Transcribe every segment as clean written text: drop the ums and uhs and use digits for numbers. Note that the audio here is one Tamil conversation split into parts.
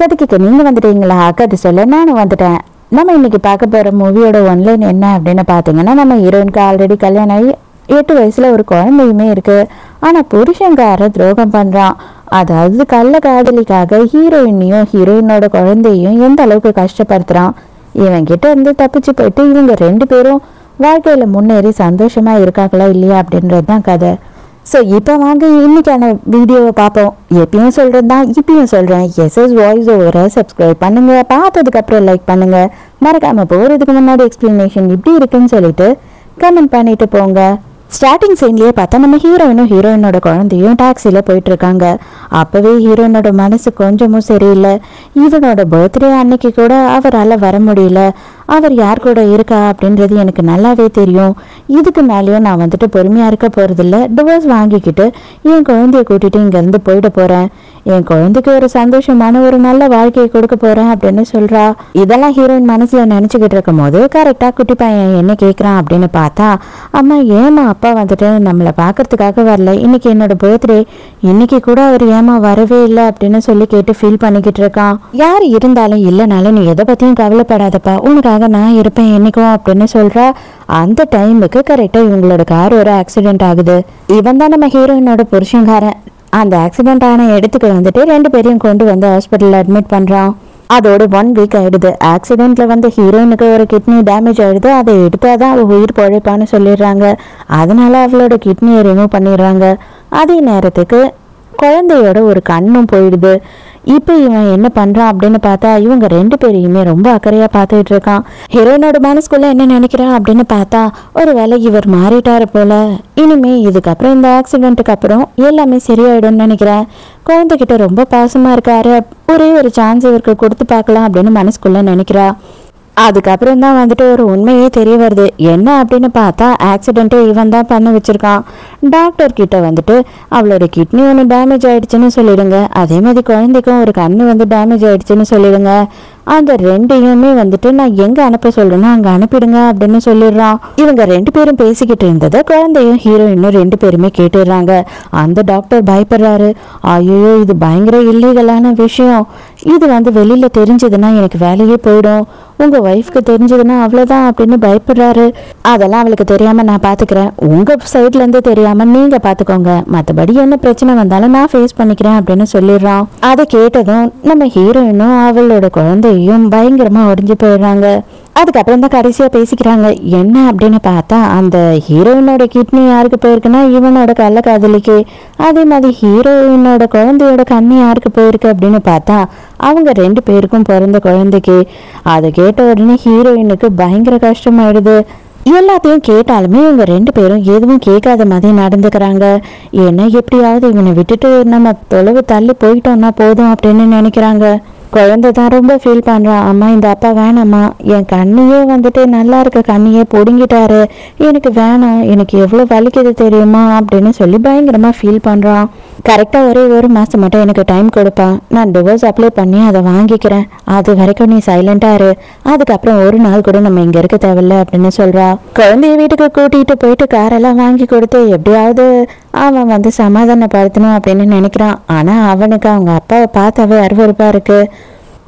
கதைக்கு நீங்க வந்துட்டீங்களா? கதை சொல்ல நானும் வந்துட்டேன். நம்ம இன்னைக்கு பார்க்க போற மூவியோட ஒன்லைன் என்ன அப்படின்னு பாத்தீங்கன்னா, நம்ம ஹீரோயினுக்கு ஆல்ரெடி கல்யாணம் ஆகி 8 வயசுல ஒரு குழந்தையுமே இருக்கு. ஆனா புருஷன்கார துரோகம் பண்றான். அதாவது கள்ள காதலிக்காக ஹீரோயினையும் ஹீரோயினோட குழந்தையும் எந்த அளவுக்கு கஷ்டப்படுத்துறான். இவன் கிட்ட இருந்து தப்பிச்சு போயிட்டு இவங்க 2 பேரும் வாழ்க்கையில முன்னேறி சந்தோஷமா இருக்காங்களா இல்லையா அப்படின்றதுதான் கதை. ஸோ இப்போ வாங்க இன்னைக்கான வீடியோவை பார்ப்போம். எப்பயும் சொல்கிறது தான் இப்பயும் சொல்கிறேன். எஸ்எஸ் வாய்ஸ் ஓவரை சப்ஸ்கிரைப் பண்ணுங்கள், பார்த்ததுக்கப்புறம் லைக் பண்ணுங்கள், மறக்காமல் போகிறதுக்கு முன்னாடி எக்ஸ்பிளனேஷன் இப்படி இருக்குன்னு சொல்லிட்டு கமெண்ட் பண்ணிட்டு போங்க. ஸ்டார்டிங் சீன்லேயே பார்த்தா நம்ம ஹீரோயினும் ஹீரோயினோட குழந்தையும் டாக்ஸியில் போயிட்டு இருக்காங்க. அப்போவே ஹீரோயினோட மனசு கொஞ்சமும் சரியில்லை. இவனோட பர்த்டே அன்னைக்கு கூட அவரால் வர முடியல. அவர் யார் கூட இருக்கா அப்படின்றது எனக்கு நல்லாவே தெரியும். இதுக்கு மேலேயும் நான் வந்துட்டு பொறுமையாக இருக்க போகிறதில்ல. டிவோர்ஸ் வாங்கிக்கிட்டு என் குழந்தைய கூட்டிகிட்டு இங்கேருந்து போயிட போகிறேன். என் குழந்தைக்கு ஒரு சந்தோஷமான ஒரு நல்ல வாழ்க்கையை கொடுக்க போகிறேன் அப்படின்னு சொல்கிறா. இதெல்லாம் ஹீரோயின் மனசில் நினச்சிக்கிட்டு இருக்கும் போது கரெக்டாக குட்டி பையன் என்ன கேட்குறான் அப்படின்னு பார்த்தா, அம்மா ஏமா அப்பா வந்துட்டு நம்மளை பார்க்கறதுக்காக வரல, இன்னைக்கு என்னோட பர்த்டே, இன்னைக்கு கூட அவர் ஏமா வரவே இல்லை அப்படின்னு சொல்லி கேட்டு ஃபீல் பண்ணிக்கிட்டு இருக்கான். யார் இருந்தாலும் இல்லைனாலும் நீ எதை பற்றியும் கவலைப்படாதப்பா, உனக்காக நான் இருப்பேன் என்னைக்கும் அப்படின்னு சொல்றா. அந்த டைமுக்கு கரெக்டா இவங்களோட கார் ஒரு ஆக்சிடென்ட் ஆகுது. இவன் தான் நம்ம ஹீரோயினோட புருஷன்காரன். அந்த ஆக்சிடென்ட் ஆன இடத்துக்கு வந்துட்டு 2 பேரையும் கொண்டு வந்து ஹாஸ்பிட்டல்ல அட்மிட் பண்றான். அதோட 1 வீக் ஆயிடுது. ஆக்சிடென்ட்ல வந்து ஹீரோயினுக்கு ஒரு கிட்னி டேமேஜ் ஆயிடுது. அதை எடுத்தாதான் அவள் உயிர் பொழைப்பான்னு சொல்லிடுறாங்க. அதனால அவளோட கிட்னியை ரிமூவ் பண்ணிடுறாங்க. அதே நேரத்துக்கு குழந்தையோட ஒரு கண்ணும் போயிடுது. இப்போ இவன் என்ன பண்றான் அப்படின்னு பார்த்தா, இவங்க 2 பேரையுமே ரொம்ப அக்கறையா பார்த்துட்டு இருக்கான். ஹீரோயினோட மனசுக்குள்ள என்ன நினைக்கிறான் அப்படின்னு பார்த்தா, ஒருவேளை இவர் மாறிட்டாரு போல, இனிமே இதுக்கப்புறம் இந்த ஆக்சிடென்ட்டுக்கு அப்புறம் எல்லாமே சரியாயிடும்னு நினைக்கிறேன். குழந்தைகிட்ட ரொம்ப பாசமா இருக்காரு, ஒரே ஒரு சான்ஸ் இவருக்கு கொடுத்து பார்க்கலாம் அப்படின்னு மனசுக்குள்ள நினைக்கிறா. அதுக்கப்புறம் தான் வந்துட்டு ஒரு உண்மையே தெரிய வருது. என்ன அப்படின்னு பார்த்தா, ஆக்சிடென்ட்டை இவன் தான் பண்ண வச்சிருக்கான். டாக்டர் கிட்ட வந்துட்டு அவளோட கிட்னி ஒன்று டேமேஜ் ஆயிடுச்சுன்னு சொல்லிடுங்க, அதே மாதிரி குழந்தைக்கும் ஒரு கண்ணு வந்து டேமேஜ் ஆயிடுச்சுன்னு சொல்லிடுங்க, அந்த 2யுமே வந்துட்டு நான் எங்க அனுப்ப சொல்றேன்னா அங்க அனுப்பிடுங்க அப்படின்னு சொல்லிடுறான். இவங்க 2 பேரும் பேசிக்கிட்டு இருந்ததை குழந்தையும் ஹீரோயினும் 2 பேருமே கேட்டுடுறாங்க. அந்த டாக்டர் பயப்படுறாரு. ஐயோ இது பயங்கர இல்லீகலான விஷயம், இது வந்து வெளியில தெரிஞ்சதுன்னா எனக்கு வேலையே போயிடும், உங்க ஒய்ஃப்க்கு தெரிஞ்சதுன்னா அவ்வளவுதான் அப்படின்னு பயப்படுறாரு. அதெல்லாம் அவளுக்கு தெரியாம நான் பாத்துக்கிறேன், உங்க சைட்ல இருந்து தெரியாம நீங்க பாத்துக்கோங்க, மற்றபடி என்ன பிரச்சனை வந்தாலும் நான் ஃபேஸ் பண்ணிக்கிறேன் அப்படின்னு சொல்லிடுறான். அதை கேட்டதும் நம்ம ஹீரோயினும் அவளோட குழந்தை பயங்கரமா உடைஞ்சு போயிடுறாங்க. அதுக்கப்புறம் தான் கடைசியா பேசிக்கிறாங்க. என்ன அப்படின்னு பார்த்தா, அந்த ஹீரோயினோட கிட்னி யாருக்கு போயிருக்குன்னா இவனோட கள்ள காதலிக்கு, அதே மாதிரி ஹீரோயினோட குழந்தையோட கண்ணி யாருக்கு போயிருக்கு அப்படின்னு பார்த்தா அவங்க 2 பேருக்கும் பிறந்த குழந்தைக்கு. அதை கேட்ட உடனே ஹீரோயினுக்கு பயங்கர கஷ்டமாயிடுது. எல்லாத்தையும் கேட்டாலுமே இவங்க 2 பேரும் எதுவும் கேட்காத மாதிரி நடந்துக்கிறாங்க. ஏன்னா எப்படியாவது இவனை விட்டுட்டு நம்ம தொலைவு தள்ளி போயிட்டோம்னா போதும் அப்படின்னு நினைக்கிறாங்க. குழந்தை தான் ரொம்ப ஃபீல் பண்ணுறான். அம்மா இந்த அப்பா வேணாம்மா, என் கண்ணையே வந்துட்டு நல்லா இருக்க கண்ணையே பிடுங்கிட்டாரு, எனக்கு வேணாம், எனக்கு எவ்வளோ வலிக்குது தெரியுமா அப்படின்னு சொல்லி பயங்கரமாக ஃபீல் பண்ணுறான். கரெக்டாக ஒரே ஒரு மாதம் மட்டும் எனக்கு டைம் கொடுப்பான், நான் டிவோர்ஸ் அப்ளை பண்ணி அதை வாங்கிக்கிறேன், அது வரைக்கும் நீ சைலண்டாக இரு, அதுக்கப்புறம் ஒரு நாள் கூட நம்ம இங்கே இருக்க தேவையில்ல அப்படின்னு சொல்கிறா. குழந்தைய வீட்டுக்கு கூட்டிகிட்டு போயிட்டு காரெல்லாம் வாங்கி கொடுத்து எப்படியாவது அவன் வந்து சமாதானப்படுத்தணும் அப்படின்னு நினைக்கிறான். ஆனால் அவனுக்கு அவங்க அப்பாவை பார்த்தாவே அருவருப்பாக இருக்கு.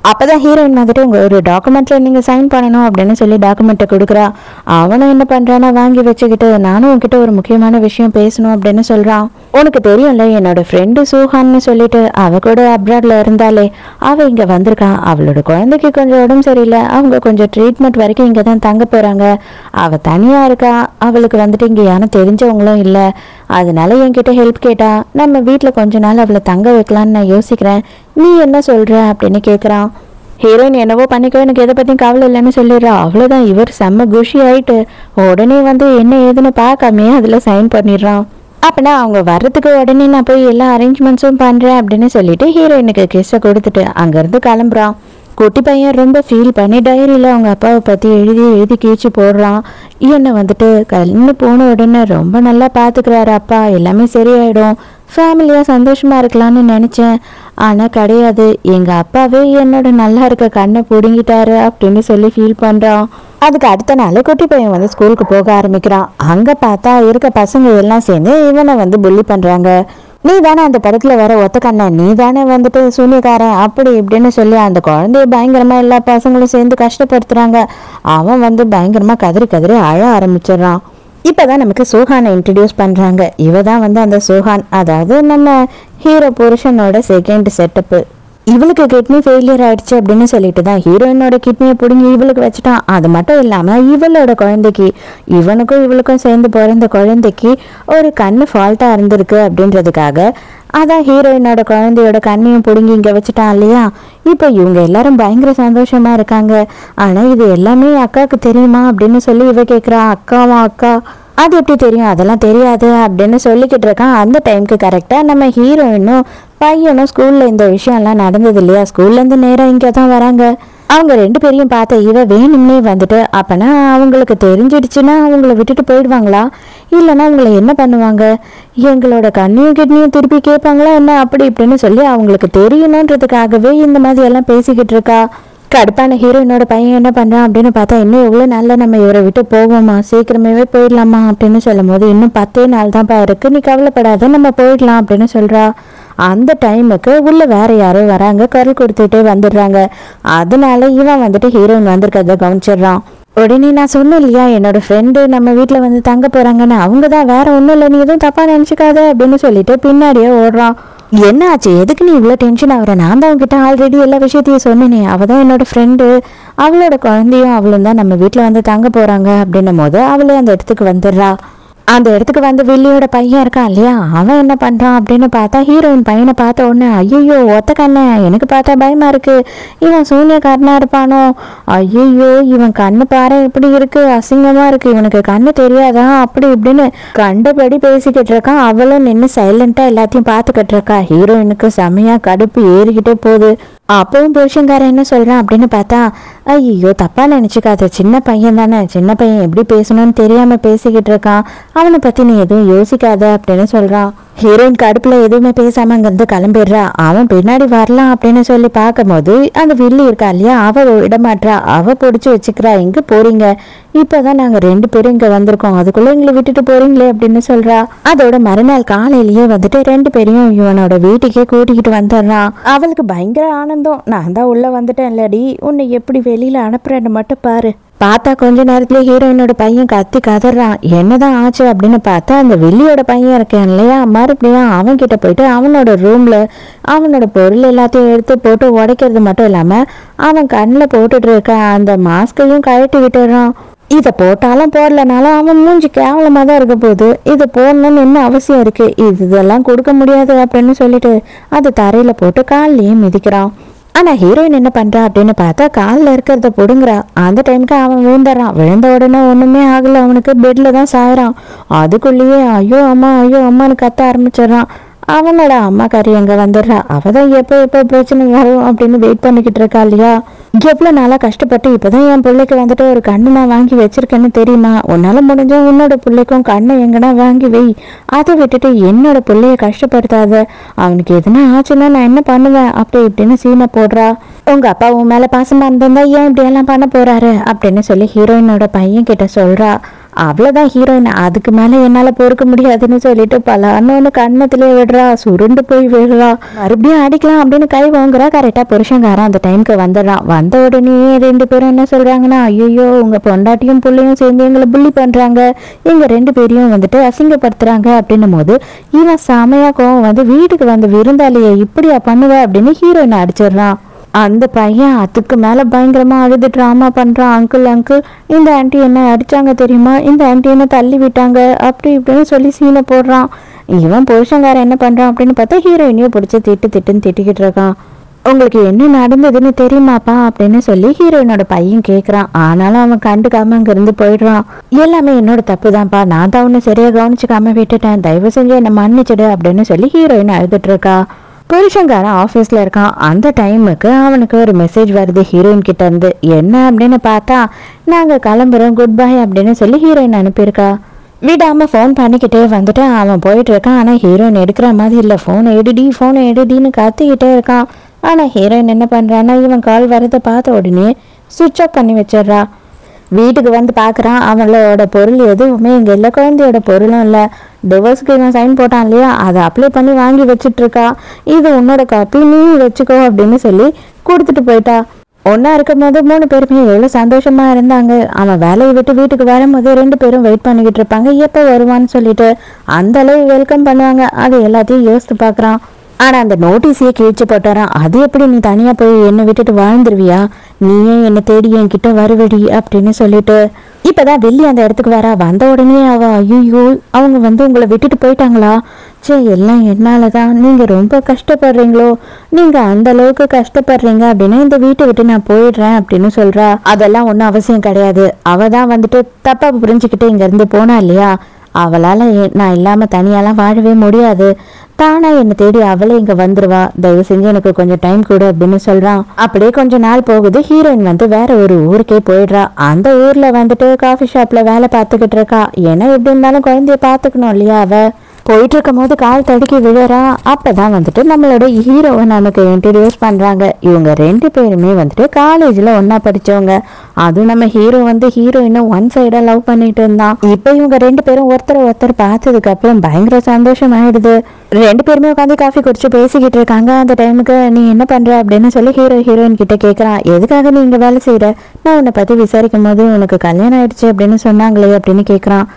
அப்பதான் ஹீரோயின் வந்துட்டு உங்க ஒரு டாக்குமெண்ட்ல நீங்க சைன் பண்ணணும் அப்படின்னு சொல்லி டாக்குமெண்ட்டை கொடுக்குறா. அவனும் என்ன பண்றானா வாங்கி வச்சுக்கிட்டு, நானும் உன்கிட்ட ஒரு முக்கியமான விஷயம் பேசணும் அப்படின்னு சொல்றான். உனக்கு தெரியும்ல என்னோட ஃப்ரெண்டு சூஹான்னு சொல்லிட்டு அவ கூட அப்ராட்ல இருந்தாலே, அவ இங்க வந்திருக்கான். அவளோட குழந்தைக்கு கொஞ்சம் உடம்பு சரியில்லை, அவங்க கொஞ்சம் ட்ரீட்மெண்ட் வரைக்கும் இங்க தான் தங்க போறாங்க. அவ தனியா இருக்கா, அவளுக்கு வந்துட்டு இங்க யாரும் தெரிஞ்சவங்களும் இல்லை, அதனால என்கிட்ட ஹெல்ப் கேட்டா. நம்ம வீட்டுல கொஞ்ச நாள் அவளை தங்க வைக்கலான்னு நான் யோசிக்கிறேன், நீ என்ன சொல்ற அப்படின்னு கேக்குறான். ஹீரோயின் என்னவோ பண்ணிக்கோ, எனக்கு எதை பத்தியும் கவலை இல்லைன்னு சொல்லிடுறா. அவ்வளவுதான், இவர் செம்ம குஷி ஆயிட்டு உடனே வந்து என்ன ஏதுன்னு பார்க்காமே அதுல சைன் பண்ணிடுறான். அப்படின்னா அவங்க வர்றதுக்கு உடனே நான் போய் எல்லா அரேஞ்ச்மெண்ட்ஸும் பண்றேன் அப்படின்னு சொல்லிட்டு ஹீரோயினுக்கு கிஸ்ஸை கொடுத்துட்டு அங்கிருந்து கிளம்புறான். குட்டி பையன் ரொம்ப ஃபீல் பண்ணி டைரியில் அவங்க அப்பாவை பற்றி எழுதி கீழ்ச்சி போடுறான். என்னை வந்துட்டு கல்யாணம் போன உடனே ரொம்ப நல்லா பார்த்துக்கிறாரு அப்பா, எல்லாமே சரியாயிடும், ஃபேமிலியாக சந்தோஷமாக இருக்கலாம்னு நினச்சேன், ஆனால் கிடையாது, எங்கள் அப்பாவே என்னோட நல்லா இருக்க கண்ணை பிடுங்கிட்டாரு அப்படின்னு சொல்லி ஃபீல் பண்ணுறான். அதுக்கு அடுத்த நாள் குட்டி பையன் வந்து ஸ்கூலுக்கு போக ஆரம்பிக்கிறான். அங்கே பார்த்தா இருக்க பசங்க எல்லாம் சேர்ந்து இவனை வந்து புள்ளி பண்ணுறாங்க. நீ தானே அந்த படத்துல வர ஒத்த கண்ணன், நீ தானே வந்துட்டு சூனியக்காரன் அப்படி இப்படின்னு சொல்லி அந்த குழந்தைய பயங்கரமா எல்லா பசங்களும் சேர்ந்து கஷ்டப்படுத்துறாங்க. அவன் வந்து பயங்கரமா கதறி கதறி அழ ஆரம்பிச்சிடறான். இப்பதான் நமக்கு சோஹானை இன்ட்ரடியூஸ் பண்றாங்க. இவ தான் வந்து அந்த சோஹான், அதாவது நம்ம ஹீரோ புருஷனோட செகண்ட் செட்டப்பு. இவளுக்கு கிட்னி ஃபெயிலியர் ஆயிடுச்சு அப்படின்னு சொல்லிட்டு தான் ஹீரோயினோட கிட்னியை பிடுங்கி இவளுக்கு வச்சுட்டான். அது மட்டும் இல்லாம இவளோட குழந்தைக்கு, இவனுக்கும் இவளுக்கும் சேர்ந்து பிறந்த குழந்தைக்கு ஒரு கண்ணு ஃபால்ட்டா இருந்திருக்கு அப்படின்றதுக்காக அதான் ஹீரோயினோட குழந்தையோட கண்ணையும் பிடுங்கி இங்க வச்சுட்டான் இல்லையா. இப்போ இவங்க எல்லாரும் பயங்கர சந்தோஷமா இருக்காங்க. ஆனா இது எல்லாமே அக்காவுக்கு தெரியுமா அப்படின்னு சொல்லி இவ கேட்கிறா. அக்காவா? அக்கா அது எப்படி தெரியும்? அதெல்லாம் தெரியாது அப்படின்னு சொல்லிக்கிட்டு இருக்கான். அந்த டைமுக்கு கரெக்டா நம்ம ஹீரோயினும் பையனும் ஸ்கூல்ல இந்த விஷயம்லாம் நடந்தது இல்லையா, ஸ்கூல்ல இருந்து நேரம் இங்கே தான் வராங்க. அவங்க ரெண்டு பேரையும் பார்த்த இவ வேணும்னே வந்துட்டு, அப்பனா அவங்களுக்கு தெரிஞ்சிடுச்சுன்னா அவங்கள விட்டுட்டு போயிடுவாங்களா, இல்லைன்னா அவங்கள என்ன பண்ணுவாங்க, எங்களோட கண்ணியும் கிட்னியும் திருப்பி கேட்பாங்களா என்ன அப்படி இப்படின்னு சொல்லி அவங்களுக்கு தெரியணுன்றதுக்காகவே இந்த மாதிரி எல்லாம் பேசிக்கிட்டு இருக்கா. கடுப்பான ஹீரோயினோட பையன் என்ன பண்றான் அப்படின்னு பார்த்தா, இன்னும் எவ்வளோ நாள்ல நம்ம இவரை விட்டு போவோமா, சீக்கிரமாவே போயிடலாமா அப்படின்னு சொல்லும் போது, இன்னும் 10 நாள் தான்ப்பா இருக்கு, நீ கவலைப்படாத நம்ம போயிடலாம் அப்படின்னு சொல்றா. அந்த டைமுக்கு உள்ள வேற யாரோ வராங்க, குரல் கொடுத்துட்டே வந்துடுறாங்க. அதனால இவன் வந்துட்டு ஹீரோயின் வந்திருக்கிறத கவனிச்சிடுறான். உடனே நான் சொன்னேன் இல்லையா, என்னோட ஃப்ரெண்டு நம்ம வீட்டில் வந்து தங்க போறாங்கன்னு, அவங்க தான், வேற ஒன்றும் இல்லை, நீ எதுவும் தப்பா நினச்சிக்காத அப்படின்னு சொல்லிட்டு பின்னாடியே ஓடுறான். என்ன ஆச்சு, எதுக்கு நீ இவ்வளோ டென்ஷன் ஆகுற? நான் தான் உங்ககிட்ட ஆல்ரெடி எல்லா விஷயத்தையும் சொன்னேனே, அவள் தான் என்னோட ஃப்ரெண்டு, அவளோட குழந்தையும் அவளும் தான் நம்ம வீட்டில் வந்து தங்க போறாங்க அப்படின்னும் போது அவளே அந்த இடத்துக்கு வந்துடுறா. அந்த இடத்துக்கு வந்து வில்லியோட பையன் இருக்கான் இல்லையா, அவன் என்ன பண்றான் அப்படின்னு பார்த்தா, ஹீரோயின் பையனை பார்த்த உடனே, ஐயோ ஒத்த கண்ணு, எனக்கு பார்த்தா பயமா இருக்கு, இவன் சூனியக்காரனா இருப்பானோ, ஐயோ இவன் கண்ணு பாரு இப்படி இருக்கு, அசிங்கமா இருக்கு, இவனுக்கு கண்ணு தெரியாதா அப்படி இப்படின்னு கண்டபடி பேசிக்கிட்டு இருக்கான். அவளும் நின்று சைலண்டா எல்லாத்தையும் பார்த்துக்கிட்டு இருக்கா. ஹீரோயினுக்கு செமையா கடுப்பு ஏறிக்கிட்டே போகுது. அப்பவும் புருஷங்காரன் என்ன சொல்றான் அப்படின்னு பார்த்தா, ஐயோ தப்பா நினைச்சுக்காத, சின்ன பையன் தானே, சின்ன பையன் எப்படி பேசணும்னு தெரியாம பேசிக்கிட்டு இருக்கான், அவனை பத்தி நீ எதுவும் யோசிக்காத அப்படின்னு சொல்றான். ஹீரோயின் கடுப்புல எதுவுமே பேசாம அங்கிருந்து கிளம்பிடுறா. அவன் பின்னாடி வரலாம் அப்படின்னு சொல்லி பார்க்கும் போது அந்த வில்லி இருக்கா இல்லையா, அவ விடமாட்டா, அவ பிடிச்சி வச்சுக்கிறா. எங்க போறீங்க, இப்பதான் நாங்க 2 பேரும் இங்க வந்திருக்கோம், அதுக்குள்ள எங்களை விட்டுட்டு போறீங்களே அப்படின்னு சொல்றா. அதோட மறுநாள் காலையிலேயே வந்துட்டு 2 பேரையும் இவனோட வீட்டுக்கே கூட்டிக்கிட்டு வந்துடுறான். அவளுக்கு பயங்கர ஆனந்தம், நான் தான் உள்ள வந்துட்டேன் இல்லடி, உன்னை எப்படி வெளியில அனுப்புறேன்னு மட்டும் பாரு. பார்த்தா கொஞ்ச நேரத்துல ஹீரோயினோட பையன் கத்தி கதறான். என்னதான் ஆச்சு அப்படின்னு பார்த்தா, அந்த வில்லியோட பையன் இருக்கான் இல்லையா, மறுபடியும் அவன் கிட்ட போயிட்டு அவனோட ரூம்ல அவனோட பொருள் எல்லாத்தையும் எடுத்து போட்டு உடைக்கிறது மட்டும் இல்லாம அவன் கண்ணில் போட்டுட்டு இருக்க அந்த மாஸ்கையும் கழட்டி விட்டுறான். இதை போட்டாலும் போடலனாலும் அவன் மூஞ்சி கேவலமாக தான் இருக்க போகுது, இதை போடணும்னு என்ன அவசியம் இருக்கு, இதெல்லாம் கொடுக்க முடியாது அப்படின்னு சொல்லிட்டு அதை தரையில போட்டு கால்லையும் மிதிக்கிறான். ஆனா ஹீரோயின் என்ன பண்றா அப்படின்னு பார்த்தா, காலில் இருக்கிறத புடுங்குறா. அந்த டைமுக்கு அவன் விழுந்துடுறான். விழுந்த உடனே ஒண்ணுமே ஆகல, அவனுக்கு பெட்ல தான் சாயிறான். அதுக்குள்ளேயே ஐயோ அம்மா ஐயோ அம்மான்னு கத்த ஆரம்பிச்சிடறான். அவனோட அம்மா கறி அங்க வந்துடுறா. அவதான் எப்போ பிரச்சனை வரும் அப்படின்னு வெயிட் பண்ணிக்கிட்டு இருக்கா இல்லையா. எவ்வளவு நாளா கஷ்டப்பட்டு இப்பதான் என் பிள்ளைக்கு வந்துட்டு ஒரு கண்ணு நான் வாங்கி வச்சிருக்கேன்னு தெரியுமா, உன்னால முடிஞ்சா உன்னோட பிள்ளைக்கும் கண்ணை எங்கன்னா வாங்கி வை, அதை விட்டுட்டு என்னோட பிள்ளைய கஷ்டப்படுத்தாத, அவனுக்கு எதுனா ஆச்சுன்னா நான் என்ன பண்ணுவேன் அப்படி இப்படின்னு சீனை போடுறா. உங்க அப்பா உன் மேல பாசமா இருந்தா ஏன் இப்படி எல்லாம் பண்ண போறாரு அப்படின்னு சொல்லி ஹீரோயினோட பையன் கிட்ட சொல்றா. அவ்வளவுதான் ஹீரோயின், அதுக்கு மேல என்னால பொறுக்க முடியாதுன்னு சொல்லிட்டு பலான்னு கண்ணத்திலே விடுறா. சுருண்டு போய் விடுறா. மறுபடியும் அடிக்கலாம் அப்படின்னு கை வாங்குறா. கரெக்டா புருஷங்காரன் அந்த டைமுக்கு வந்துடுறான். வந்த உடனே 2 பேரும் என்ன சொல்றாங்கன்னா, ஐயோ உங்க பொண்டாட்டியும் பிள்ளையும் சேர்ந்து எங்களை புள்ளி பண்றாங்க, எங்க 2 பேரையும் வந்துட்டு அசிங்கப்படுத்துறாங்க அப்படின்னும் போது இவன் செமையா கோவம் வந்து வீட்டுக்கு வந்து விருந்தாளிய இப்படியா பண்ணுவ அப்படின்னு ஹீரோயினை அடிச்சிடுறான். அந்த பையன் அதுக்கு மேல பயங்கரமா அழுது ட்ராமா பண்றான். அங்கிள் அங்கிள், இந்த ஆண்டி என்ன அடிச்சாங்க தெரியுமா, இந்த ஆண்டி என்ன தள்ளி விட்டாங்க அப்படி இப்படின்னு சொல்லி சீனை போடுறான். இவன் புருஷங்காரன் என்ன பண்றான் அப்படின்னு பார்த்தா, ஹீரோயினையும் பிடிச்சி திட்டுன்னு திட்டிக்கிட்டு இருக்கான். உங்களுக்கு என்ன நடந்ததுன்னு தெரியுமாப்பா அப்படின்னு சொல்லி ஹீரோயினோட பையன் கேட்குறான். ஆனாலும் அவன் கண்டுக்காம அங்கிருந்து போயிடுறான். எல்லாமே என்னோட தப்பு தான்ப்பா, நான் தான் ஒன்று சரியா கவனிச்சுக்காம விட்டுட்டேன், தயவு செஞ்சு என்னை மன்னிச்சிடு அப்படின்னு சொல்லி ஹீரோயின் அழுதுட்டு இருக்கா. புருஷங்காரன் ஆஃபீஸில் இருக்கான். அந்த டைமுக்கு அவனுக்கு ஒரு மெசேஜ் வருது ஹீரோயின் கிட்ட இருந்து. என்ன அப்படின்னு பார்த்தா, நாங்கள் கிளம்புறோம், குட் பை அப்படின்னு சொல்லி ஹீரோயின் அனுப்பியிருக்கா. விடாமல் ஃபோன் பண்ணிக்கிட்டே வந்துட்டு அவன் போயிட்டு இருக்கான். ஆனால் ஹீரோயின் எடுக்கிற மாதிரி இல்லை. ஃபோனை எடுடின்னு கத்திக்கிட்டே இருக்கான். ஆனால் ஹீரோயின் என்ன பண்ணுறான்னா, இவன் கால் வரதை பார்த்த உடனே சுவிட்ச் ஆஃப் பண்ணி வச்சிடுறா. வீட்டுக்கு வந்து பார்க்குறான். அவளோட பொருள் எதுவுமே இங்கே இல்லை, குழந்தையோட பொருளும் இல்லை. டிவோர்ஸ்க்கு இவன் சைன் போட்டான் இல்லையா, அதை அப்ளை பண்ணி வாங்கி வச்சுட்டு இருக்கா. இது உன்னோட காப்பி, நீ வச்சுக்கோ அப்படின்னு சொல்லி கொடுத்துட்டு போயிட்டா. ஒன்னா இருக்கும் போது 3 பேருமே எவ்வளவு சந்தோஷமா இருந்தாங்க. அவன் வேலையை விட்டு வீட்டுக்கு வரும்போது 2 பேரும் வெயிட் பண்ணிக்கிட்டு இருப்பாங்க, எப்ப வருவான்னு சொல்லிட்டு. அந்த அளவு வெல்கம் பண்ணுவாங்க. அது எல்லாத்தையும் யோசித்து பாக்குறான். ஆனா அந்த நோட்டீஸையே கிழிச்சு போட்டாரான். அது எப்படி நீ தனியா போய் என்னை விட்டுட்டு வாழ்ந்துருவியா, நீயே என்னை தேடி என்கிட்ட வருவடி அப்படின்னு சொல்லிட்டு. இப்பதான் வெள்ளி அந்த இடத்துக்கு வரா. வந்த உடனே அவ ஐயோ அவங்க உங்களை விட்டுட்டு போயிட்டாங்களா, சே எல்லாம் என்னாலதான், நீங்க ரொம்ப கஷ்டப்படுறீங்களோ, நீங்க அந்த அளவுக்கு கஷ்டப்படுறீங்க அப்படின்னு இந்த வீட்டை விட்டு நான் போயிடுறேன் அப்படின்னு சொல்றா. அதெல்லாம் ஒன்றும் அவசியம் கிடையாது. அவ தான் தப்பா புரிஞ்சுக்கிட்டு இங்க இருந்து போனா இல்லையா, அவளால நான் இல்லாம தனியாலாம் வாழவே முடியாது, தானா என்னை தேடி அவளே இங்க வந்துருவா, தயவு செஞ்சு எனக்கு கொஞ்சம் டைம் கொடு அப்படின்னு சொல்றான். அப்படியே கொஞ்ச நாள் போகுது. ஹீரோயின் வேற ஒரு ஊருக்கே போயிடுறா. அந்த ஊர்ல காஃபி ஷாப்ல வேலை பார்த்துக்கிட்டு இருக்கா. ஏன்னா எப்படி இருந்தாலும் குழந்தைய பாத்துக்கணும் இல்லையா. அவ போயிட்டு இருக்கும் போது கால் தடுக்கி விழுறா. அப்பதான் நம்மளோட ஹீரோவை நமக்கு இன்ட்ரடியூஸ் பண்றாங்க. இவங்க 2 பேருமே காலேஜ்ல ஒன்னா படிச்சவங்க. அதுவும் நம்ம ஹீரோ ஹீரோயினை ஒன் சைடா லவ் பண்ணிட்டு இருந்தான். இப்ப இவங்க 2 பேரும் ஒருத்தர் பார்த்ததுக்கு அப்புறம் பயங்கர சந்தோஷம் ஆயிடுது. 2 பேருமே உட்காந்து காஃபி குடிச்சு பேசிக்கிட்டு இருக்காங்க. அந்த டைமுக்கு நீ என்ன பண்ற அப்படின்னு சொல்லி ஹீரோயின் கிட்ட கேட்கறான். எதுக்காக நீ இங்க வேலை செய்யற, நான் உன்னை பத்தி விசாரிக்கும் போது உனக்கு கல்யாணம் ஆயிடுச்சு அப்படின்னு சொன்னாங்களே அப்படின்னு கேட்கறான்.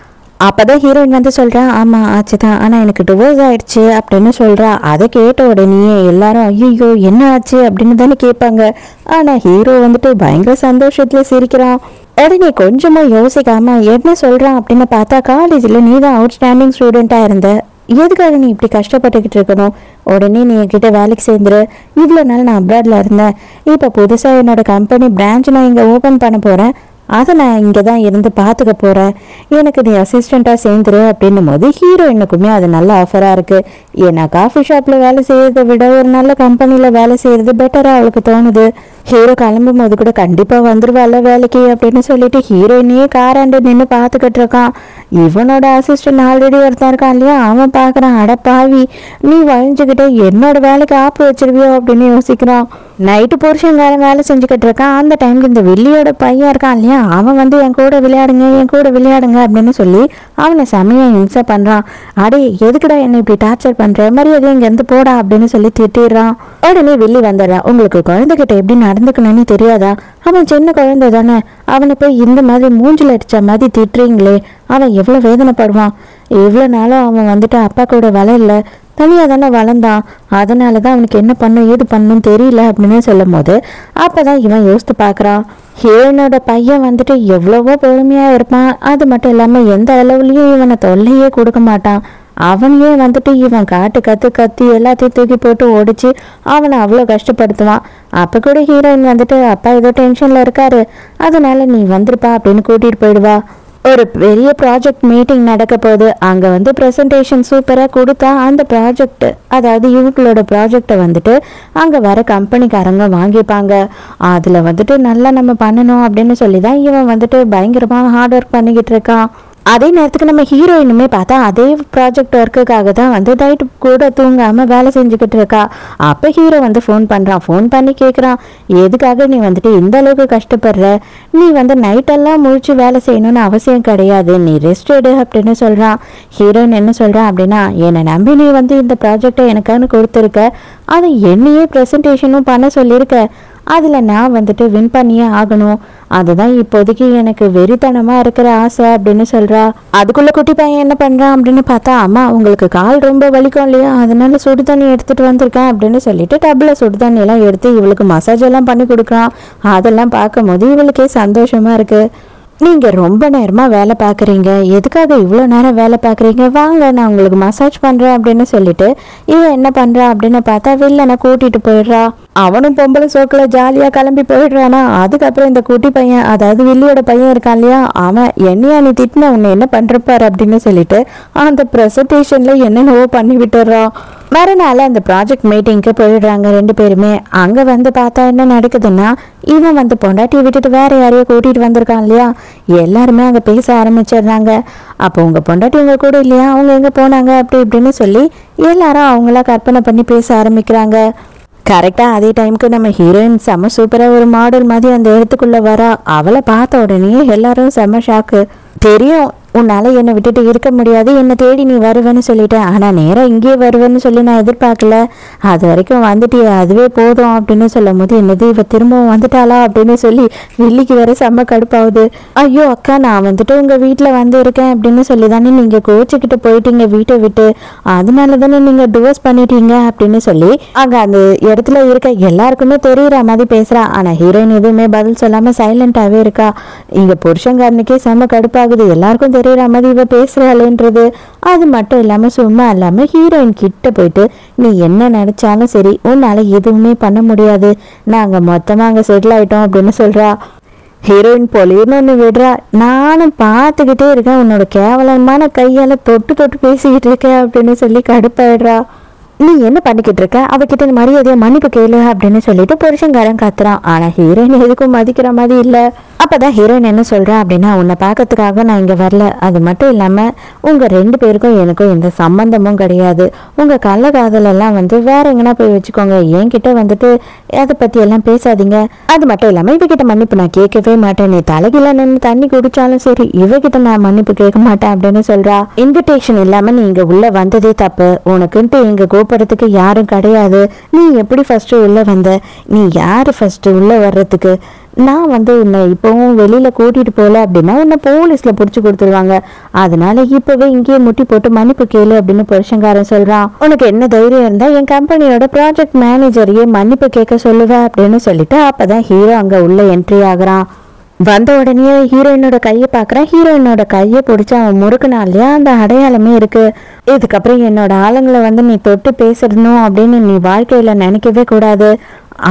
அப்பதான் ஹீரோயின் சொல்றா, ஆமா ஆச்சுதான், ஆனா எனக்கு டிவோர்ஸ் ஆயிடுச்சு அப்படின்னு சொல்றா. அதை கேட்ட உடனே எல்லாரும் ஐயோ என்ன ஆச்சு அப்படின்னு தானே கேட்பாங்க. ஆனா ஹீரோ பயங்கர சந்தோஷத்துல சிரிக்கிறான். உடனே கொஞ்சமா யோசிக்காம என்ன சொல்றான் அப்படின்னு பார்த்தா, காலேஜ்ல நீ தான் அவுட் ஸ்டாண்டிங் ஸ்டூடெண்டா இருந்த, எதுக்காக நீ இப்படி கஷ்டப்பட்டுக்கிட்டு இருக்கணும், உடனே நீ என்கிட்ட வேலைக்கு சேர்ந்துரு, இவ்வளோ நாள் நான் அப்ராட்ல இருந்தேன், இப்போ புதுசாக என்னோட கம்பெனி பிரான்ச் நான் இங்கே ஓப்பன் பண்ண போகிறேன், அதை நான் இங்கே தான் இருந்து பார்த்துக்க போகிறேன், எனக்கு நீ அசிஸ்டண்ட்டாக சேர்ந்துரு அப்படின்னும் போது ஹீரோயினுக்குமே அது நல்ல ஆஃபராக இருக்குது. ஏன்னா காஃபி ஷாப்பில் வேலை செய்யறதை விட ஒரு நல்ல கம்பெனியில் வேலை செய்கிறது பெட்டராக அவளுக்கு தோணுது. ஹீரோ கிளம்பும் போது கூட கண்டிப்பாக வந்துருவாள் வேலைக்கு அப்படின்னு சொல்லிட்டு ஹீரோயினையே காராண்டு நின்று பார்த்துக்கிட்டு இருக்கான். இவனோட அசிஸ்டன்ட் ஆல்ரெடி ஒருத்தன் இருக்கான் இல்லையா, அவன் பார்க்குறான், அட பாவி நீ வழிஞ்சுக்கிட்டே என்னோட வேலைக்கு ஆப்பு வச்சிருவியோ அப்படின்னு யோசிக்கிறான். நைட்டு புருஷங்காரன் வேலை செஞ்சுக்கிட்டு இருக்கான். அந்த டைமுக்கு இந்த வெள்ளியோட பையன் இருக்கான் இல்லையா, அவன் என் கூட விளையாடுங்க அப்படின்னு சொல்லி அவனை செமையா இம்சை பண்றான். அடே எதுக்குடா என்ன இப்படி டார்ச்சர் பண்ற, மரியாதை இங்க இருந்து போடா அப்படின்னு சொல்லி திட்டிடுறான். உடனே வெள்ளி வந்துடுறான். உங்களுக்கு குழந்தைகிட்ட எப்படி நடந்துக்கணும்னு தெரியாதா, அவன் சின்ன குழந்தை தானே, அவனை போய் இந்த மாதிரி மூஞ்சில் அடிச்ச மாதிரி திட்டுறீங்களே, அவன் எவ்வளவு வேதனைப்படுவான், எவ்வளவு நாளும் அவன் அப்பா கூட வளரல, தனியாக தானே வளர்ந்தான், அதனால தான் அவனுக்கு என்ன பண்ணும் ஏது பண்ணும் தெரியல அப்படின்னு சொல்லும் போது அப்பதான் இவன் யோசித்து பார்க்குறான். ஹீரோனோட பையன் எவ்வளவோ பொறுமையாக இருப்பான், அது மட்டும் இல்லாமல் எந்த அளவுலையும் இவனை தொல்லையே கொடுக்க மாட்டான், அவனையே இவன் கத்தி எல்லாத்தையும் தூக்கி போட்டு ஓடிச்சு அவனை அவ்வளோ கஷ்டப்படுத்துவான். அப்போ கூட ஹீரோயின் அப்பா ஏதோ டென்ஷனில் இருக்காரு, அதனால நீ வந்துருப்பா அப்படின்னு கூட்டிகிட்டு போயிடுவா. ஒரு பெரிய ப்ராஜெக்ட் மீட்டிங் நடக்க போகுது. அங்கே ப்ரெசன்டேஷன் சூப்பராக கொடுத்தா அந்த ப்ராஜெக்ட், அதாவது இவங்களோட ப்ராஜெக்டை அங்கே வர கம்பெனிக்காரங்க வாங்கிப்பாங்க. அதில் நல்லா நம்ம பண்ணணும் அப்படின்னு சொல்லி தான் இவன் பயங்கரமாக ஹார்ட் ஒர்க் பண்ணிக்கிட்டு இருக்கான். அதே நேரத்துக்கு நம்ம ஹீரோயினுமே பார்த்தா அதே ப்ராஜெக்ட் ஒர்க்குக்காக தான் நைட்டு கூட தூங்காமல் வேலை செஞ்சுக்கிட்டு இருக்கா. அப்போ ஹீரோ ஃபோன் பண்ணுறான். ஃபோன் பண்ணி கேட்குறான், எதுக்காக நீ இந்த அளவுக்கு கஷ்டப்படுற, நீ நைட்டெல்லாம் முழிச்சு வேலை செய்யணும்னு அவசியம் கிடையாது, நீ ரெஸ்ட் எடு அப்படின்னு சொல்கிறான். ஹீரோயின் என்ன சொல்கிறான் அப்படின்னா, என்னை நம்பி நீ இந்த ப்ராஜெக்டை எனக்கானு கொடுத்துருக்க, அதை என்னையே ப்ரெசன்டேஷனும் பண்ண சொல்லியிருக்க, அதில் நான் வின் பண்ணியே ஆகணும், அதுதான் இப்போதைக்கு எனக்கு வெறித்தனமாக இருக்கிற ஆசை அப்படின்னு சொல்கிறா. அதுக்குள்ளே குட்டி பையன் என்ன பண்ணுறான் அப்படின்னு பார்த்தா, அம்மா உங்களுக்கு கால் ரொம்ப வலிக்கும் இல்லையா, அதனால சுடு தண்ணி எடுத்துகிட்டு வந்திருக்கேன் அப்படின்னு சொல்லிட்டு டப்பில் சுடு தண்ணியெல்லாம் எடுத்து இவளுக்கு மசாஜ் எல்லாம் பண்ணி கொடுக்குறான். அதெல்லாம் பார்க்கும் போது இவளுக்கே சந்தோஷமாக இருக்குது. நீங்கள் ரொம்ப நேரமாக வேலை பார்க்குறீங்க, எதுக்காக இவ்வளோ நேரம் வேலை பார்க்குறீங்க, வாங்க நான் உங்களுக்கு மசாஜ் பண்ணுறேன் அப்படின்னு சொல்லிட்டு இவன் என்ன பண்ணுறா அப்படின்னு பார்த்தா வில்லனை கூட்டிகிட்டு போயிடுறா. அவனும் பொம்பளை சோக்கில் ஜாலியாக கிளம்பி போயிடுறானா. அதுக்கப்புறம் இந்த குட்டி பையன், அதாவது வில்லியோட பையன் இருக்கான் இல்லையா, அவன் என்னையா நீ திட்டின உன்னை என்ன பண்ணுறப்பாரு அப்படின்னு சொல்லிட்டு அந்த ப்ரெசன்டேஷனில் என்னென்னவோ பண்ணி விட்டுறான். மறுநாள் அந்த ப்ராஜெக்ட் மீட்டிங்க்கு போயிடுறாங்க 2 பேருமே. அங்கே பார்த்தா என்ன நடக்குதுன்னா, இவன் பொண்டாட்டியை விட்டுட்டு வேற யாரையோ கூட்டிகிட்டு வந்திருக்கான் இல்லையா, எல்லாருமே அங்கே பேச ஆரம்பிச்சிடுறாங்க. அப்போ உங்கள் பொண்டாட்டி உங்க கூட இல்லையா, அவங்க எங்கே போனாங்க அப்படி இப்படின்னு சொல்லி எல்லாரும் அவங்களா கற்பனை பண்ணி பேச ஆரம்பிக்கிறாங்க. கரெக்டாக அதே டைமுக்கு நம்ம ஹீரோயின் செம்ம சூப்பராக ஒரு மாடல் மாதிரி அந்த இடத்துக்குள்ளே வரா. அவளை பார்த்த உடனே எல்லாரும் செம்ம ஷாக்கு. தெரியும் உன்னால என்னை விட்டுட்டு இருக்க முடியாது, என்னை தேடி நீ வருவேன்னு சொல்லிட்டேன். ஆனா நேரம் இங்கே வருவேன்னு சொல்லி நான் எதிர்பார்க்கல. அது வரைக்கும் வந்துட்டு அதுவே போதும் அப்படின்னு சொல்லும் போது, என்னது இவ திரும்பவும் வந்துட்டாளா அப்படின்னு சொல்லி வில்லிக்கு வேற செம்ம கடுப்பாகுது. ஐயோ அக்கா, நான் வந்துட்டு உங்க வீட்டுல வந்து இருக்கேன் அப்படின்னு சொல்லி தானே நீங்க கோச்சுக்கிட்டு போயிட்டீங்க வீட்டை விட்டு, அதனால தானே நீங்க டிவோர்ஸ் பண்ணிட்டீங்க அப்படின்னு சொல்லி அங்க அந்த இடத்துல இருக்க எல்லாருக்குமே தெரியுற மாதிரி பேசுறா. ஆனா ஹீரோயின் எதுவுமே பதில் சொல்லாம சைலண்டாவே இருக்கா. இங்க புருஷங்காரனுக்கே செம்ம கடுப்பாகுது, எல்லாருக்கும் தெரியற மாதிரி இவ பேசுறாளேன்றது. அது மட்டும் இல்லாம சும்மா இல்லாம ஹீரோயின் கிட்ட போயிட்டு, நீ என்ன நினைச்சாலும் சரி உன்னால எதுவுமே பண்ண முடியாது, நாங்க மொத்தமா அங்க செட்டில் ஆயிட்டோம் அப்படின்னு சொல்றா. ஹீரோயின் பொலின்னு ஒன்று விடுறா. நானும் பார்த்துக்கிட்டே இருக்கேன், உன்னோட கேவலமான கையால தொட்டு தொட்டு பேசிக்கிட்டு இருக்கேன் அப்படின்னு சொல்லி கடுப்பாயிடுறா. நீ என்ன பண்ணிக்கிட்டு இருக்க, அவகிட்ட மரியாதையை மன்னிப்பு கேளு அப்படின்னு சொல்லிட்டு புருஷங்காரன் கத்துறான். ஆனா ஹீரோயின் எதுக்கும் மதிக்கிற மாதிரி இல்ல. அப்பதான் ஹீரோயின் என்ன சொல்றா அப்படின்னா, உன்னை பார்க்கறதுக்காக நான் இங்க வரல, அது மட்டும் இல்லாம உங்க 2 பேருக்கும் எனக்கும் எந்த சம்பந்தமும் கிடையாது, உங்க கள்ள காதலெல்லாம் வந்து வேற எங்கன்னா போய் வச்சுக்கோங்க, என்கிட்ட வந்துட்டு அதை பத்தி எல்லாம் பேசாதீங்க. அது மட்டும் இல்லாம இவகிட்ட மன்னிப்பு நான் கேட்கவே மாட்டேன், நீ தலைகீழ நின்று தண்ணி குடிச்சாலும் சரி இவகிட்ட நான் மன்னிப்பு கேட்க மாட்டேன் அப்படின்னு சொல்றா. இன்விடேஷன் இல்லாம நீ இங்க உள்ள வந்ததே தப்பு, உனக்குன்ட்டு இங்க கோபுரத்துக்கு யாரும் கிடையாது, நீ எப்படி ஃபர்ஸ்ட் உள்ள வந்த, நீ யாரு ஃபர்ஸ்ட் உள்ள வர்றதுக்கு, நான் வந்து உன்னை இப்பவும் வெளியில கூட்டிட்டு போல அப்படின்னா உன்னை போலீஸ்ல புடிச்சு கொடுத்துருவாங்க, அதனால இப்பவே இங்கேயே முட்டி போட்டு மன்னிப்பு கேளு அப்படின்னு புருஷங்காரன் சொல்றான். உனக்கு என்ன தைரியம் இருந்தா என் கம்பெனியோட ப்ராஜெக்ட் மேனேஜரையே மன்னிப்பு கேட்க சொல்லுவேன் அப்படின்னு சொல்லிட்டு அப்பதான் ஹீரோ அங்க உள்ள என்ட்ரி ஆகுறான். வந்த உடனே ஹீரோயினோட கையை பார்க்குறேன். ஹீரோயினோட கையை பிடிச்சி அவன் முறுக்குனாலையா அந்த அடையாளமே இருக்கு. இதுக்கப்புறம் என்னோட ஆளுங்களை வந்து நீ தொட்டு பேசணும் அப்படின்னு நீ வாழ்க்கையில நினைக்கவே கூடாது,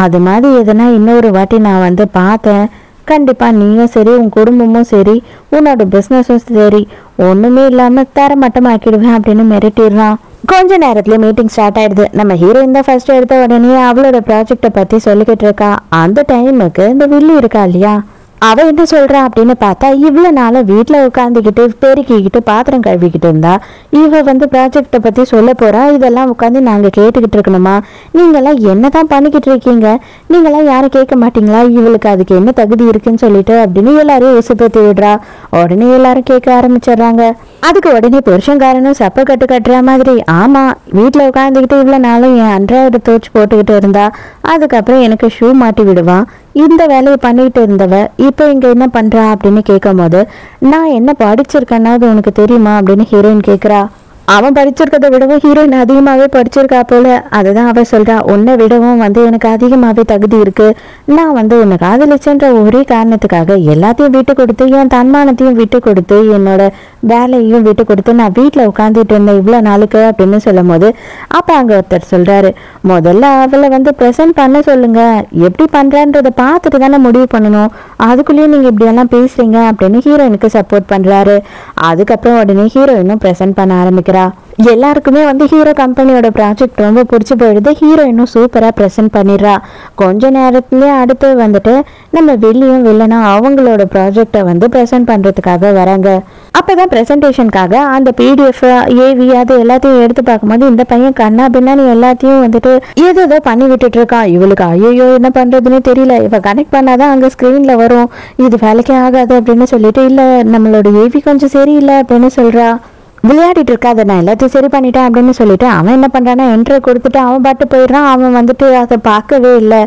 அது மாதிரி எதனா இன்னொரு வாட்டி நான் வந்து பார்த்தேன், கண்டிப்பா நீயும் சரி உன் குடும்பமும் சரி உன்னோட பிஸ்னஸும் சரி ஒண்ணுமே இல்லாம தரமட்டமாக்கிடுவேன் அப்படின்னு மிரட்டிடுறான். கொஞ்ச நேரத்துல மீட்டிங் ஸ்டார்ட் ஆயிடுது. நம்ம ஹீரோயின் தான் ஃபர்ஸ்ட் எடுத்த உடனே அவளோட ப்ராஜெக்டை பத்தி சொல்லிக்கிட்டு இருக்கா. அந்த டைமுக்கு இந்த வில்லி இருக்கா இல்லையா, அவ என்ன சொல்றா அப்படின்னு பார்த்தா, இவ்வளவு நாள வீட்டுல உட்காந்துக்கிட்டு பெருக்கிக்கிட்டு பாத்திரம் கழுவிக்கிட்டு இருந்தா இவ வந்து ப்ராஜெக்டை பத்தி சொல்ல போறா, இதெல்லாம் உட்காந்து நாங்க கேட்டுக்கிட்டு இருக்கணுமா, நீங்கெல்லாம் என்னதான் பண்ணிக்கிட்டு இருக்கீங்க, நீங்கெல்லாம் யாரும் கேட்க மாட்டீங்களா, இவளுக்கு அதுக்கு என்ன தகுதி இருக்குன்னு சொல்லிட்டு அப்படின்னு எல்லாரையும் உசுப்பேத்தி விடுறா. உடனே எல்லாரும் கேட்க ஆரம்பிச்சிடுறாங்க. அதுக்கு உடனே புருஷங்காரனும் சப்ப கட்டு கட்டுற மாதிரி, ஆமா வீட்டுல உட்காந்துக்கிட்டு இவ்வளவு நாளும் என் அன்றாயிரம் தோச்சு போட்டுக்கிட்டு இருந்தா, அதுக்கப்புறம் எனக்கு ஷூ மாட்டி விடுவான், இந்த வேலையை பண்ணிட்டு இருந்தவ இப்போ இங்க என்ன பண்றா அப்படின்னு கேட்கும் போது, நான் என்ன படிச்சிருக்கேன்னா அது உனக்கு தெரியுமா அப்படின்னு ஹீரோயின் கேட்கிறா. அவன் படிச்சிருக்கதை விடவும் ஹீரோயின் அதிகமாகவே படிச்சிருக்கா போல. அதுதான் அவ சொல்றா, உன்னை விடவும் வந்து எனக்கு அதிகமாகவே தகுதி இருக்கு, நான் வந்து உன்னை காதலிச்சன்ற ஒரே காரணத்துக்காக எல்லாத்தையும் விட்டு கொடுத்து என் தன்மானத்தையும் விட்டு கொடுத்து என்னோட வேலையும் விட்டு கொடுத்து நான் வீட்டில் உட்காந்துட்டு இருந்தேன் இவ்வளோ நாளுக்கு அப்படின்னு சொல்லும் போது, அப்போ அங்கே ஒருத்தர் சொல்றாரு, முதல்ல அவளை வந்து ப்ரெசென்ட் பண்ண சொல்லுங்க, எப்படி பண்றான்றதை பார்த்துட்டு தானே முடிவு பண்ணணும், அதுக்குள்ளேயும் நீங்க இப்படியெல்லாம் பேசுறீங்க அப்படின்னு ஹீரோயினுக்கு சப்போர்ட் பண்றாரு. அதுக்கப்புறம் உடனே ஹீரோயினும் ப்ரெசென்ட் பண்ண ஆரம்பிக்கிறா. எல்லாருக்குமே வந்து ஹீரோ கம்பெனியோட ப்ராஜெக்ட் ரொம்ப பிடிச்சி போயிடுது. ஹீரோயினும் சூப்பரா ப்ரெசென்ட் பண்ணிடுறா. கொஞ்ச நேரத்துலயே அடுத்து வந்துட்டு நம்ம வில்லியும் வில்லனும் அவங்களோட ப்ராஜெக்டை வந்து ப்ரெசென்ட் பண்றதுக்காக வராங்க. அப்பதான் ப்ரெசன்டேஷனுக்காக அந்த பிடிஎஃப் ஏவி அது எல்லாத்தையும் எடுத்து பார்க்கும்போது, இந்த பையன் கண்ணா பின்னாடி எல்லாத்தையும் வந்துட்டு ஏதோ பண்ணி விட்டுட்டு இருக்கான். இவளுக்கு ஐயோ என்ன பண்றதுன்னு தெரியல, இவ கனெக்ட் பண்ணாதான் அங்க ஸ்கிரீன்ல வரும், இது வேலைக்கே ஆகாது அப்படின்னு சொல்லிட்டு, இல்ல நம்மளோட ஏவி கொஞ்சம் சரியில்லை அப்படின்னு சொல்றா. விளையாடிட்டு இருக்கா, அதை நான் எல்லாத்தையும் சரி பண்ணிட்டேன் அப்படின்னு சொல்லிட்டு அவன் என்ன பண்றான்னா என்ட்ரி கொடுத்துட்டு அவன் பாட்டு போயிடுறான். அவன் வந்துட்டு அதை பார்க்கவே இல்லை.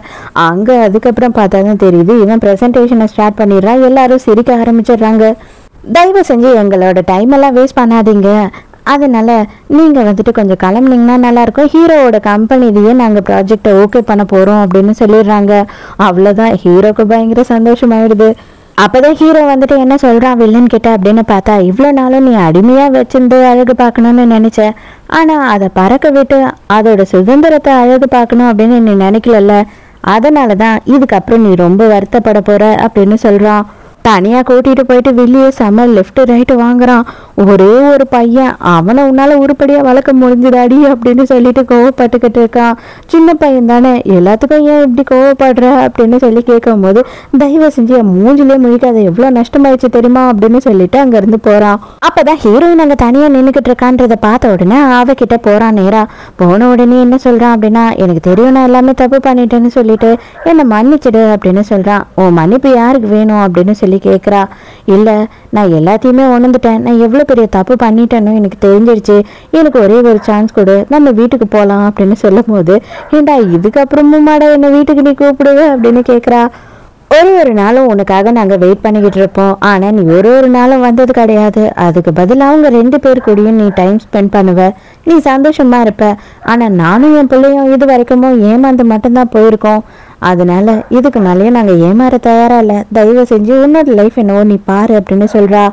அங்க அதுக்கப்புறம் பார்த்தாதான் தெரியுது இவன் ப்ரெசன்டேஷனை ஸ்டார்ட் பண்ணிடுறான். எல்லாரும் சிரிக்க ஆரம்பிச்சிடுறாங்க. தயவு செஞ்சு எங்களோட டைம் எல்லாம் வேஸ்ட் பண்ணாதீங்க, அதனால நீங்க வந்துட்டு கொஞ்சம் கிளம்புனீங்கன்னா நல்லா இருக்கும், ஹீரோவோட கம்பெனிலேயே நாங்க ப்ராஜெக்டை ஓகே பண்ண போறோம் அப்படின்னு சொல்லிடுறாங்க. அவ்வளவுதான், ஹீரோக்கு பயங்கர சந்தோஷமாயிடுது. அப்பதான் ஹீரோ வந்துட்டு என்ன சொல்றான் வில்லன் கிட்ட அப்படின்னு பார்த்தா, இவ்வளோ நாளும் நீ அடிமையா வச்சிருந்து அழகு பார்க்கணும்னு நினைச்ச, ஆனா அதை பறக்க விட்டு அதோட சுதந்திரத்தை அழகு பார்க்கணும் அப்படின்னு நீ நினைக்கல, அதனாலதான் இதுக்கப்புறம் நீ ரொம்ப வருத்தப்பட போற அப்படின்னு சொல்றான். தனியா கூட்டிட்டு போயிட்டு வில்லிய செம்ம லெஃப்ட் ரைட்டு வாங்குறான். ஒரே ஒரு பையன், அவனை உன்னால உருப்படியா வளர்க்க முடிஞ்சுதாடி அப்படின்னு சொல்லிட்டு கோவப்பட்டுக்கிட்டு இருக்கான். சின்ன பையன் தானே, எல்லாத்துக்கும் ஏன் இப்படி கோவப்படுற அப்படின்னு சொல்லி கேட்கும் போது, தயவு செஞ்சு என் மூஞ்சிலே முழிக்காத, எவ்வளவு நஷ்டமாயிடுச்சு தெரியுமா அப்படின்னு சொல்லிட்டு அங்க இருந்து போறான். அப்பதான் ஹீரோயின் அங்க தனியா நின்னுக்கிட்டு இருக்கான்றத பார்த்த உடனே அவகிட்ட போறான். நேரா போன உடனே என்ன சொல்றான் அப்படின்னா, எனக்கு தெரியும் நான் எல்லாமே தப்பு பண்ணிட்டேன்னு சொல்லிட்டு என்னை மன்னிச்சிடு அப்படின்னு சொல்றான். உன் மன்னிப்பு யாருக்கு வேணும் அப்படின்னு சொல்லி சொல்லி கேட்குறா. இல்லை, நான் எல்லாத்தையுமே உணர்ந்துட்டேன், நான் எவ்வளோ பெரிய தப்பு பண்ணிட்டேன்னு எனக்கு தெரிஞ்சிருச்சு, எனக்கு ஒரே ஒரு சான்ஸ் கொடு, நம்ம வீட்டுக்கு போகலாம் அப்படின்னு சொல்லும் போது, ஏண்டா இதுக்கப்புறமும் மாடா என்னை வீட்டுக்கு நீ கூப்பிடுவே அப்படின்னு கேட்குறா. ஒரு நாளும் உனக்காக நாங்கள் வெயிட் பண்ணிக்கிட்டு இருப்போம், ஆனால் நீ ஒரு நாளும் வந்தது கிடையாது. அதுக்கு பதிலாக அவங்க 2 பேர் கூடயும் நீ டைம் ஸ்பெண்ட் பண்ணுவ, நீ சந்தோஷமா இருப்ப. ஆனால் நானும் என் பிள்ளையும் இது வரைக்கும் ஏமாந்து மட்டும்தான் போயிருக்கோம். அதனால இதுக்கு மேலேயும் நாங்கள் ஏமாற தயாரா இல்லை. தயவு செஞ்சு உன்னோட லைஃப் என்னவோ நீ பாரு அப்படின்னு சொல்றா.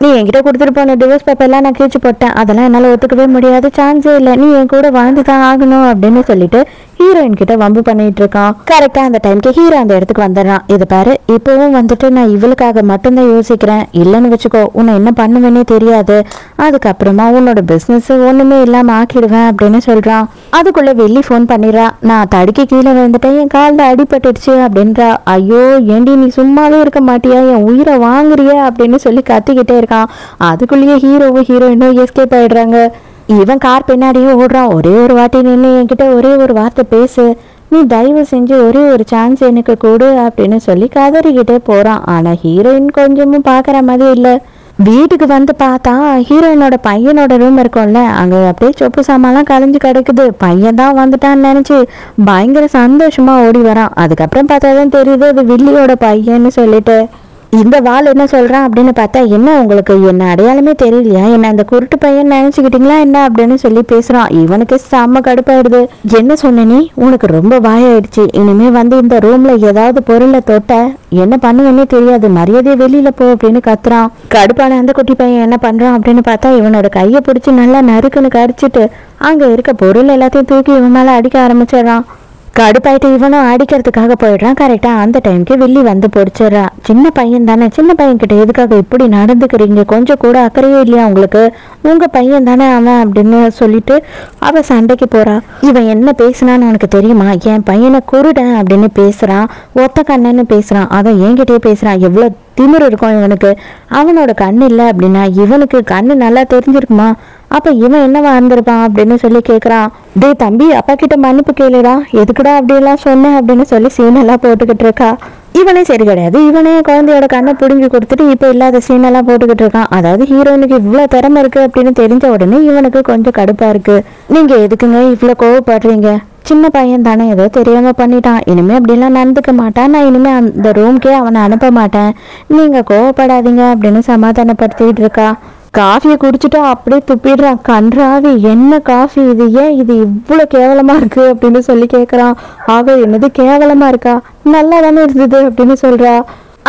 நீ என்கிட்ட கொடுத்துட்டு போன டிவோர்ஸ் பேப்பர்லாம் நான் கிழிச்சு போட்டேன், அதெல்லாம் என்னால் ஒத்துக்கவே முடியாது, சான்ஸே இல்லை, நீ என் கூட வாழ்ந்து தான் ஆகணும் அப்படின்னு சொல்லிட்டு ஹீரோயின் கிட்ட வம்பு பண்ணிட்டு இருக்கான். கரெக்டா அந்த டைம்க்கு ஹீரோ அந்த இடத்துக்கு வந்துடுறான். இது பாரு, இப்பவும் வந்துட்டு நான் இவளுக்காக மட்டும்தான் யோசிக்கிறேன், இல்லைன்னு வச்சுக்கோ உன்னை என்ன பண்ணுவேன்னே தெரியாது, அதுக்கப்புறமா உன்னோட பிசினஸ் ஒண்ணுமே இல்லாம ஆக்கிடுவேன் அப்படின்னு சொல்றான். அதுக்குள்ள வெள்ளி ஃபோன் பண்ணிடுறா. நான் தடுக்கி கீழே விழுந்துட்டேன், என் காலில் அடிபட்டுடுச்சு அப்படின்றா. ஐயோ ஏண்டி நீ சும்மாவே இருக்க மாட்டியா, என் உயிரை வாங்குறியா அப்படின்னு சொல்லி கத்திக்கிட்டே இருக்கான். அதுக்குள்ளேயே ஹீரோவும் ஹீரோயினும் எஸ்கேப் ஆயிடுறாங்க. இவன் கார் பின்னாடியே ஓடுறான். ஒரே ஒரு வாட்டி நின்று என்கிட்ட ஒரே ஒரு வார்த்தை பேசு, நீ தயவு செஞ்சு ஒரே ஒரு சான்ஸ் எனக்கு கொடு அப்படின்னு சொல்லி கதறிக்கிட்டே போறான். ஆனா ஹீரோயின் கொஞ்சமும் பாக்குற மாதிரி இல்லை. வீட்டுக்கு வந்து பார்த்தா ஹீரோயினோட பையனோட ரூம் இருக்கும்ல, அங்க அப்படியே சொப்பு சாமான்லாம் கலைஞ்சு கிடக்குது. பையன் தான் வந்துட்டான்னு நினைச்சு பயங்கர சந்தோஷமா ஓடி வரான். அதுக்கப்புறம் பார்த்தாதான் தெரியுது அது வில்லியோட பையன்னு சொல்லிட்டு. இந்த வாள் என்ன சொல்றான் அப்படின்னு பார்த்தா, என்ன உங்களுக்கு என்ன அடையாளமே தெரியலையா, என்ன அந்த குருட்டு பையன் நினைச்சுக்கிட்டீங்களா என்ன அப்படின்னு சொல்லி பேசுறான். இவனுக்கு செம்ம கடுப்பாயிடுது. என்ன சொன்ன நீ, உனக்கு ரொம்ப வாயாயிடுச்சு, இனிமே வந்து இந்த ரூம்ல ஏதாவது பொருளை தொட்ட என்ன பண்ணுவேன்னே தெரியாது, மரியாதையை வெளியில போ அப்படின்னு கத்துறான். கடுப்பான அந்த குட்டி பையன் என்ன பண்றான் அப்படின்னு பார்த்தா, இவனோட கையை பிடிச்சி நல்லா நறுக்குன்னு கடிச்சிட்டு அங்க இருக்க பொருள் எல்லாத்தையும் தூக்கி இவன் மேல அடிக்க ஆரம்பிச்சிடறான். கடுப்பாயிட்டு இவனும் அடிக்கிறதுக்காக போயிடுறான். கரெக்டா அந்த டைமுக்கு வில்லி வந்து பொடிச்சிடறா. சின்ன பையன் தானே, சின்ன பையன் கிட்ட எதுக்காக இப்படி நடந்துக்கிறீங்க, கொஞ்சம் கூட அக்கறையே இல்லையா உங்களுக்கு, உங்க பையன் தானே அவன் அப்படின்னு சொல்லிட்டு அவ சண்டைக்கு போறா. இவன் என்ன பேசுனான்னு உனக்கு தெரியுமா, என் பையனை குருடன் அப்படின்னு பேசுறான், ஒத்த கண்ணன்னு பேசுறான், அதான் என்கிட்டயே பேசுறான். எவ்வளவு திமிரு இருக்கும் இவனுக்கு. அவனோட கண்ணு இல்லை அப்படின்னா இவனுக்கு கண்ணு நல்லா தெரிஞ்சிருக்குமா, அப்ப இவன் என்னவா இருந்திருப்பான் அப்படின்னு சொல்லி கேட்குறான். டே தம்பி, அப்பா கிட்ட மன்னிப்பு கேளுடா, எதுக்குடா அப்படியெல்லாம் சொன்னேன் அப்படின்னு சொல்லி சீனெல்லாம் போட்டுக்கிட்டு இருக்கா. இவனே சரி கிடையாது, இவனே குழந்தையோட கண்ணை பிடுங்கி கொடுத்துட்டு இப்போ இல்லாத சீனெல்லாம் போட்டுக்கிட்டு இருக்கான். அதாவது ஹீரோயினுக்கு இவ்வளோ திறமை இருக்கு அப்படின்னு தெரிஞ்ச உடனே இவனுக்கு கொஞ்சம் கடுப்பா இருக்கு. நீங்க எதுக்குங்க இவ்வளோ கோவப்படுறீங்க, சின்ன பையன் தானே, ஏதோ தெரியாம பண்ணிட்டான், இனிமே அப்படிலாம் நடந்துக்க மாட்டான், நான் இனிமே அந்த ரூம்க்கே அவனை அனுப்ப மாட்டேன், நீங்க கோவப்படாதீங்க அப்படின்னு சமாதானப்படுத்திட்டு இருக்கா. காஃபியை குடிச்சிட்டு அப்படியே துப்பிடுறான். கன்றாவி, என்ன காஃபி இது, ஏன் இது இவ்வளோ கேவலமா இருக்கு அப்படின்னு சொல்லி கேட்குறான். ஆக என்னது கேவலமா இருக்கா, நல்லா தானே இருந்தது அப்படின்னு சொல்றா.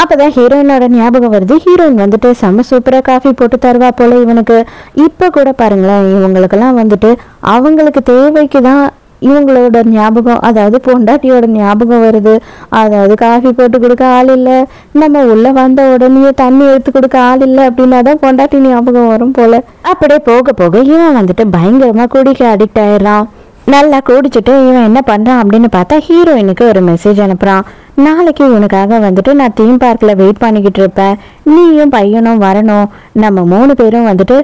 அப்பதான் ஹீரோயினோட ஞாபகம் வருது. ஹீரோயின் வந்துட்டு செம்ம சூப்பரா காஃபி போட்டு தருவா போல இவனுக்கு. இப்ப கூட பாருங்களேன், இவங்களுக்கெல்லாம் வந்துட்டு அவங்களுக்கு தேவைக்கு தான் இவங்களோட ஞாபகம், அதாவது பொண்டாட்டியோட ஞாபகம் வருது. அதாவது காஃபி போட்டு கொடுக்க ஆள் இல்லை, நம்ம உள்ள வந்த உடனே தண்ணி எடுத்து கொடுக்க ஆள் இல்லை அப்படின்னா தான் பொண்டாட்டி ஞாபகம் வரும் போல. அப்படியே போக போக இவன் வந்துட்டு பயங்கரமா குடிக்க அடிக்ட் ஆயிடுறான். நல்லா குடிச்சிட்டு இவன் என்ன பண்றான் அப்படின்னு பார்த்தா ஹீரோயினுக்கு ஒரு மெசேஜ் அனுப்புறான். நாளைக்கு இவனுக்காக வந்துட்டு நான் தீம் பார்க்கில் வெயிட் பண்ணிக்கிட்டு இருப்பேன், நீயும் பையனும் வரணும், நம்ம 3 பேரும் வந்துட்டு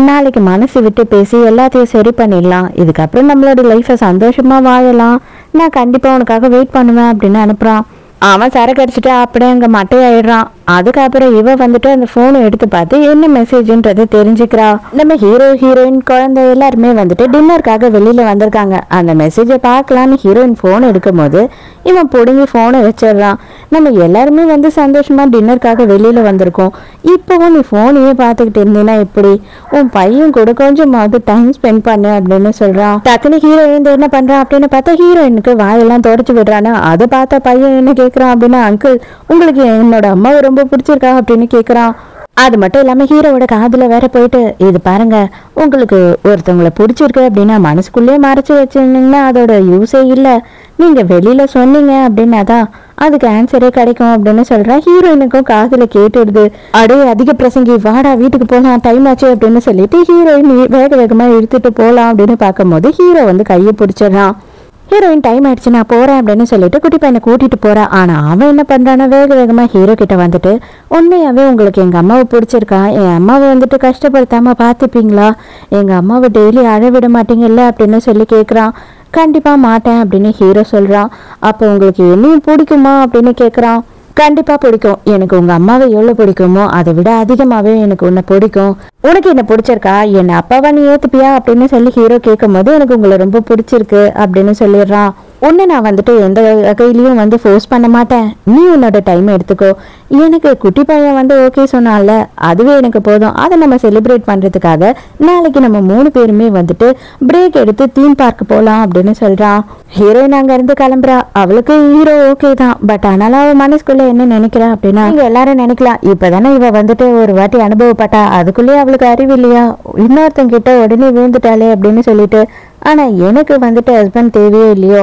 நாளைக்கு மனசு விட்டு பேசி எல்லாத்தையும் சரி பண்ணிடலாம், இதுக்கப்புறம் நம்மளோட லைஃப்பை சந்தோஷமா வாழலாம், நான் கண்டிப்பா உனக்காக வெயிட் பண்ணுவேன் அப்படின்னு அனுப்புறான். அவன் சரக்கு அடிச்சுட்டு அப்படியே அங்கே மட்டையாயிடுறான். அதுக்கப்புறம் இவ வந்துட்டு அந்த ஃபோனை எடுத்து பார்த்து என்ன மெசேஜ்ன்றது தெரிஞ்சுக்கிறா. நம்ம ஹீரோ ஹீரோயின் குழந்தை எல்லாருமே வந்துட்டு டின்னருக்காக வெளியில வந்திருக்காங்க. அந்த மெசேஜை பார்க்கலான்னு ஹீரோயின் ஃபோன் எடுக்கும் போது இவன் பிடுங்கி ஃபோனை வச்சிடறான். நம்ம எல்லாருமே வந்து சந்தோஷமா டின்னருக்காக வெளியில வந்திருக்கோம், இப்பவும் நீ ஃபோனையே பார்த்துக்கிட்டு இருந்தீங்கன்னா எப்படி, உன் பையன் கூட கொஞ்சமாவது டைம் ஸ்பெண்ட் பண்ணு அப்படின்னு சொல்றான். டக்குனு ஹீரோயின் என்ன பண்றான் அப்படின்னு பார்த்தா ஹீரோயினுக்கு வாயெல்லாம் தொடச்சு விடுறானா. அதை பார்த்த பையன் என்ன கேட்கறான் அப்படின்னா, அங்கிள் உங்களுக்கு என்னோட அம்மாவை ரொம்ப பிடிச்சிருக்கா அப்படின்னு கேட்குறான். அது மட்டும் இல்லாமல் ஹீரோவோட காதில் வேற போயிட்டு, இது பாருங்க, உங்களுக்கு ஒருத்தவங்களை பிடிச்சிருக்கு அப்படின்னா மனசுக்குள்ளேயே மறைச்சி வச்சிருந்தீங்கன்னா அதோட யூஸே இல்லை, நீங்கள் வெளியில் சொன்னீங்க அப்படின்னா தான் அதுக்கு ஆன்சரே கிடைக்கும் அப்படின்னு சொல்கிறேன். ஹீரோயினுக்கும் காதில் கேட்டுடுது. அடே அதிக பிரசங்கி, வாடா வீட்டுக்கு போகலாம், டைம் ஆச்சு அப்படின்னு சொல்லிட்டு ஹீரோயின் வேக வேகமாக இழுத்துட்டு போகலாம் அப்படின்னு பார்க்கும்போது ஹீரோ வந்து கையை பிடிச்சிடறான். ஹீரோயின் டைம் ஆயிடுச்சு நான் போறேன் அப்படின்னு சொல்லிட்டு குட்டி பையனை கூட்டிட்டு போறா. ஆனா அவன் என்ன பண்றானா, வேக வேகமா ஹீரோ கிட்ட வந்துட்டு, உண்மையாவே உங்களுக்கு எங்க அம்மாவை பிடிச்சிருக்கா, என் அம்மாவை வந்துட்டு கஷ்டப்படுத்தாம பாத்துப்பீங்களா, எங்க அம்மாவை டெய்லி அழவிட மாட்டீங்கல்ல அப்படின்னு சொல்லி கேட்குறான். கண்டிப்பா மாட்டேன் அப்படின்னு ஹீரோ சொல்றான். அப்போ உங்களுக்கு என்னையும் பிடிக்குமா அப்படின்னு கேட்குறான். கண்டிப்பா பிடிக்கும். எனக்கு உங்க அம்மாவை எவ்வளவு பிடிக்குமோ அதை விட அதிகமாவே எனக்கு உன்னை பிடிக்கும். உனக்கு என்ன பிடிச்சிருக்கா? என்ன அப்பாவா நீ ஏத்துப்பியா அப்படின்னு சொல்லி ஹீரோ கேட்கும் போது எனக்கு உங்களை ரொம்ப பிடிச்சிருக்கு அப்படின்னு சொல்லிடுறான். உன்னை நான் வந்துட்டு எந்த வகையிலயும் வந்து ஃபோர்ஸ் பண்ண மாட்டேன். நீ உன்னோட டைம் எடுத்துக்கோ. எனக்கு குட்டி பையன் வந்து ஓகே சொன்னால அதுவே எனக்கு போதும். அதை நம்ம செலிப்ரேட் பண்றதுக்காக நாளைக்கு நம்ம 3 பேருமே வந்துட்டு பிரேக் எடுத்து தீம் பார்க் போலாம் அப்படின்னு சொல்றான். ஹீரோயின் அங்க இருந்து கிளம்புறா. அவளுக்கு ஹீரோ ஓகே தான். பட் ஆனாலும் அவ மனசுக்குள்ள என்ன நினைக்கிறா அப்படின்னா, இங்க எல்லாரும் நினைக்கலாம் இப்பதானே இவ வந்துட்டு ஒரு வாட்டி அனுபவப்பட்டா, அதுக்குள்ளேயே அவளுக்கு அறிவு இல்லையா, இன்னொருத்தங்க கிட்ட உடனே விழுந்துட்டாளே அப்படின்னு சொல்லிட்டு. ஆனா எனக்கு வந்துட்டு ஹஸ்பண்ட் தேவையோ இல்லையோ,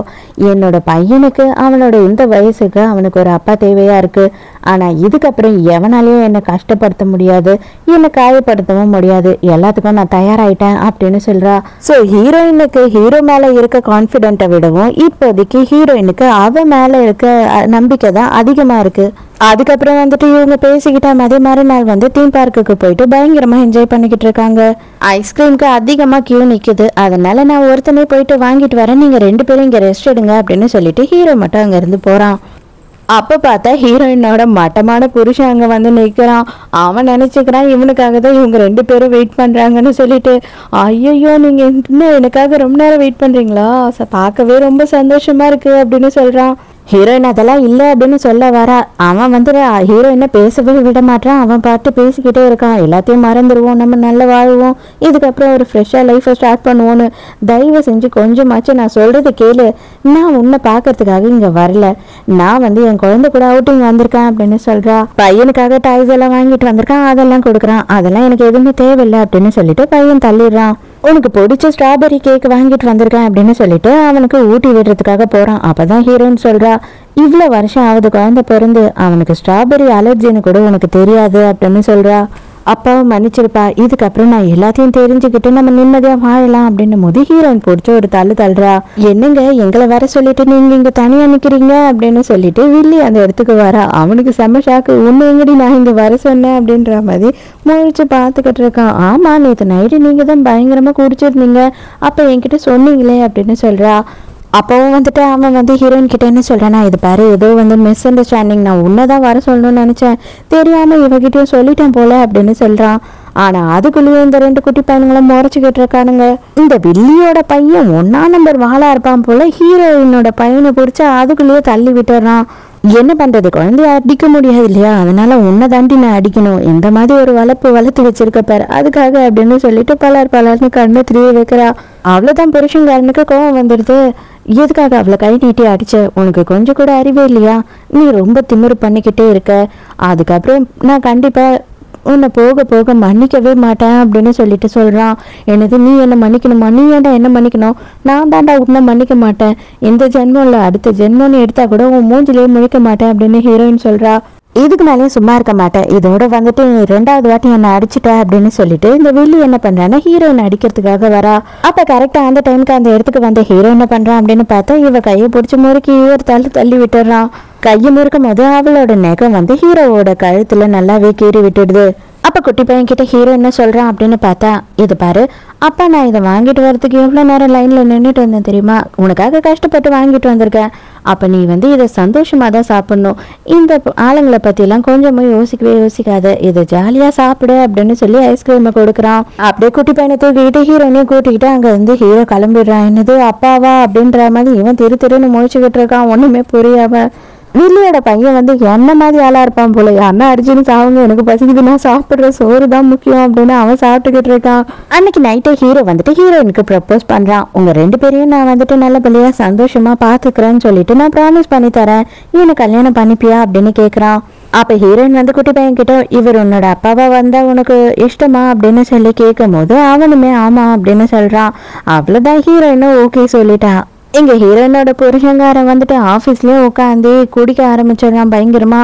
என்னோட பையனுக்கு அவனோட இந்த வயசுக்கு அவனுக்கு ஒரு அப்பா தேவையா இருக்கு. ஆனா இதுக்கப்புறம் எவனாலையும் என்னை கஷ்டப்படுத்த முடியாது, என்னை காயப்படுத்தவும் முடியாது. எல்லாத்துக்கும் நான் தயாராயிட்டேன் அப்படின்னு சொல்றா. சோ ஹீரோயினுக்கு ஹீரோ மேல இருக்க கான்பிடென்ட்டை விடவும் இப்போதைக்கு ஹீரோயினுக்கு அவ மேல இருக்க நம்பிக்கை தான் அதிகமா இருக்கு. அதுக்கப்புறம் வந்துட்டு இவங்க பேசிக்கிட்டா அதே மாதிரி நாள் வந்து தீம் பார்க்குக்கு போயிட்டு பயங்கரமா என்ஜாய் பண்ணிக்கிட்டு இருக்காங்க. ஐஸ்கிரீம்க்கு அதிகமா கியூ நிக்குது. அதனால நான் ஒருத்தனே போயிட்டு வாங்கிட்டு வரேன், நீங்க 2 பேரும் இங்க ரெஸ்ட் எடுங்க அப்படின்னு சொல்லிட்டு ஹீரோ மட்டும் அங்க இருந்து போறான். அப்ப பார்த்தா ஹீரோயினோட மட்டமான புருஷன் அங்க வந்து நிக்கிறான். அவன் நினைச்சுக்கிறான் இவனுக்காக தான் இவங்க 2 பேரும் வெயிட் பண்றாங்கன்னு சொல்லிட்டு. ஐயோ நீங்க இன்னும் எனக்காக ரொம்ப நேரம் வெயிட் பண்றீங்களா, பார்க்கவே ரொம்ப சந்தோஷமா இருக்கு அப்படின்னு சொல்றான். ஹீரோயின் அதெல்லாம் இல்லை அப்படின்னு சொல்ல வர அவன் வந்து ஹீரோயினை பேசவே விட மாட்டான். அவன் பாட்டு பேசிக்கிட்டே இருக்கான். எல்லாத்தையும் மறந்துடுவோம், நம்ம நல்ல வாழ்வோம், இதுக்கப்புறம் ஒரு ஃப்ரெஷ்ஷாக லைஃப்பை ஸ்டார்ட் பண்ணுவோன்னு. தயவு செஞ்சு கொஞ்சமாச்சு நான் சொல்றது கேளு. நான் உன்னை பார்க்கறதுக்காக இங்கே வரல, நான் வந்து என் குழந்தை கூட அவுட்டிங் வந்திருக்கேன் அப்படின்னு சொல்றா. பையனுக்காக டாய்ஸ் எல்லாம் வாங்கிட்டு வந்திருக்கான், அதெல்லாம் கொடுக்குறான். அதெல்லாம் எனக்கு எதுவுமே தேவையில்லை அப்படின்னு சொல்லிட்டு பையன் தள்ளிடுறான். உனக்கு பிடிச்ச ஸ்ட்ராபெரி கேக் வாங்கிட்டு வந்திருக்கேன் அப்படின்னு சொல்லிட்டு அவனுக்கு ஊட்டி விடுறதுக்காக போறான். அப்பதான் ஹீரோயின் சொல்றா, இவ்வளவு வருஷம் ஆகுது குழந்தை பிறந்து, அவனுக்கு ஸ்ட்ராபெரி அலர்ஜின்னு கூட உனக்கு தெரியாது அப்படின்னு சொல்றா. அப்பாவும் மன்னிச்சிருப்பா, இதுக்கப்புறம் நான் எல்லாத்தையும் தெரிஞ்சுக்கிட்டு நம்ம நிம்மதியா வாழலாம் அப்படின்னு போது ஹீரோயின் பிடிச்ச ஒரு தள்ளுறா. என்னங்க எங்களை வர சொல்லிட்டு நீங்க இங்க தனியா நிக்கிறீங்க அப்படின்னு சொல்லிட்டு வில்லி அந்த இடத்துக்கு வரா. அவனுக்கு செம்ம ஷாக்கு. உன்னை எங்கடி நான் இங்க வர சொன்னேன் அப்படின்ற மாதிரி முழிச்சு பார்த்துக்கிட்டு இருக்கான். ஆமா நேற்று நைட்டு நீங்க தான் பயங்கரமா குடிச்சிருந்தீங்க, அப்ப என்கிட்ட சொன்னீங்களே அப்படின்னு சொல்றா. அப்பவும் வந்துட்டு அவன் வந்து ஹீரோயின் கிட்ட என்ன சொல்றானா, இது பாரு ஏதோ வந்து மிஸ் அண்டர்ஸ்டாண்டிங், நான் உன்னதான் வர சொல்லணும்னு நினைச்சேன், தெரியாம இவகிட்டயும் சொல்லிட்டேன் போல அப்படின்னு சொல்றான். ஆனா அதுக்குள்ளேயே இந்த 2 குட்டி பையன்களும் முறைச்சுக்கிட்டு இருக்கானுங்க. இந்த வில்லியோட பையன் 1ஆம் நம்பர் வாழா இருப்பான் போல, ஹீரோயினோட பையனை பிடிச்சா அதுக்குள்ளேயே தள்ளி விட்டுறான். என்ன பண்றது, குழந்தைய அடிக்க முடியாது இல்லையா, அதனால உன்னை தாண்டி நான் அடிக்கணும், இந்த மாதிரி ஒரு வளர்த்து வச்சிருக்க பாரு அதுக்காக அப்படின்னு சொல்லிட்டு பலர்னு கண்ணு திரிய வைக்கிறா. அவ்வளவுதான் புருஷன்காரனுக்கு கோவம் வந்துடுது. எதுக்காக அவளை கை நீட்டி அடிச்ச, உனக்கு கொஞ்சம் கூட அறிவே இல்லையா, நீ ரொம்ப திமிரு பண்ணிக்கிட்டே இருக்க, அதுக்கப்புறம் நான் கண்டிப்பா உன்னை போக போக மன்னிக்கவே மாட்டேன் அப்படின்னு சொல்லிட்டு சொல்றான். என்னது நீ என்ன மன்னிக்கணுமா, நீ ஏன்டா என்ன மன்னிக்கணும், நான் தாண்டா உன்னை மன்னிக்க மாட்டேன், இந்த ஜென்மம் இல்லை அடுத்த ஜென்மம்னு எடுத்தா கூட உன் மூஞ்சிலேயே முழிக்க மாட்டேன் அப்படின்னு ஹீரோயின் சொல்றா. இதுக்கு மேலேயும் சும்மா இருக்க மாட்டேன், இதோட வந்துட்டு 2வது வாட்டி என்ன அடிச்சுட்ட அப்படின்னு சொல்லிட்டு இந்த வில்லி என்ன பண்றான்னா ஹீரோயின் அடிக்கிறதுக்காக வரா. அப்ப கரெக்டா அந்த டைமுக்கு அந்த இடத்துக்கு வந்த ஹீரோ என்ன பண்றான் அப்படின்னு பார்த்தா இவ கையை பிடிச்சி முறுக்கி ஒரு தள்ளி விட்டுறான். கையை முறுக்கும் போது அவளோட நெகம் வந்து ஹீரோவோட கழுத்துல நல்லாவே கீறி விட்டுடுது. அப்ப குட்டி பையன் கிட்ட ஹீரோ என்ன சொல்றான் அப்படின்னு பார்த்தா, இது பாரு அப்பா, நான் இதை வாங்கிட்டு வரதுக்கு எவ்வளவு நேரம் லைன்ல நின்றுட்டு இருந்தேன் தெரியுமா, உனக்காக கஷ்டப்பட்டு வாங்கிட்டு வந்திருக்கேன், அப்ப நீ வந்து இதை சந்தோஷமா தான் சாப்பிடணும், இந்த ஆளுங்களை பத்தி எல்லாம் கொஞ்சமும் யோசிக்காத, இதை ஜாலியா சாப்பிடு அப்படின்னு சொல்லி ஐஸ்கிரீமை கொடுக்குறான். அப்படியே குட்டி பையனை தூக்கிட்டு ஹீரோனையும் கூட்டிக்கிட்டு அங்க இருந்து ஹீரோ கிளம்பிடுறான். என்னது அப்பாவா அப்படின்ற மாதிரி இவன் திருன்னு முழிச்சுக்கிட்டு இருக்கான், ஒண்ணுமே புரியாம. வில்லியோட பையன் வந்து என்ன மாதிரி ஆளா இருப்பான் போல, யாருன்னா அடிச்சுன்னு சாவுங்க, எனக்கு பசிக்குது, நான் சாப்பிடுற சோறு தான் முக்கியம் அப்படின்னு அவன் சாப்பிட்டுக்கிட்டு இருக்கான். அன்னைக்கு நைட்டே ஹீரோ வந்துட்டு ஹீரோயினுக்கு ப்ரப்போஸ் பண்றான். உங்க 2 பேரையும் நான் வந்துட்டு நல்லபடியா சந்தோஷமா பாத்துக்கிறேன்னு சொல்லிட்டு நான் ப்ராமிஸ் பண்ணி தரேன், எனக்கு கல்யாணம் பண்ணிப்பியா அப்படின்னு கேக்குறான். அப்ப ஹீரோயின் வந்து குட்டி பையன் கிட்ட, இவர் உன்னோட அப்பாவா வந்தா உனக்கு இஷ்டமா அப்படின்னு சொல்லி கேட்கும் போது அவனுமே ஆமா அப்படின்னு சொல்றான். அவ்வளவுதான் ஹீரோயினும் ஓகே சொல்லிட்டான். எங்க ஹீரோயினோட புருஷங்காரன் வந்துட்டு ஆஃபீஸ்லயே உட்காந்து குடிக்க ஆரம்பிச்சிடறான் பயங்கரமா.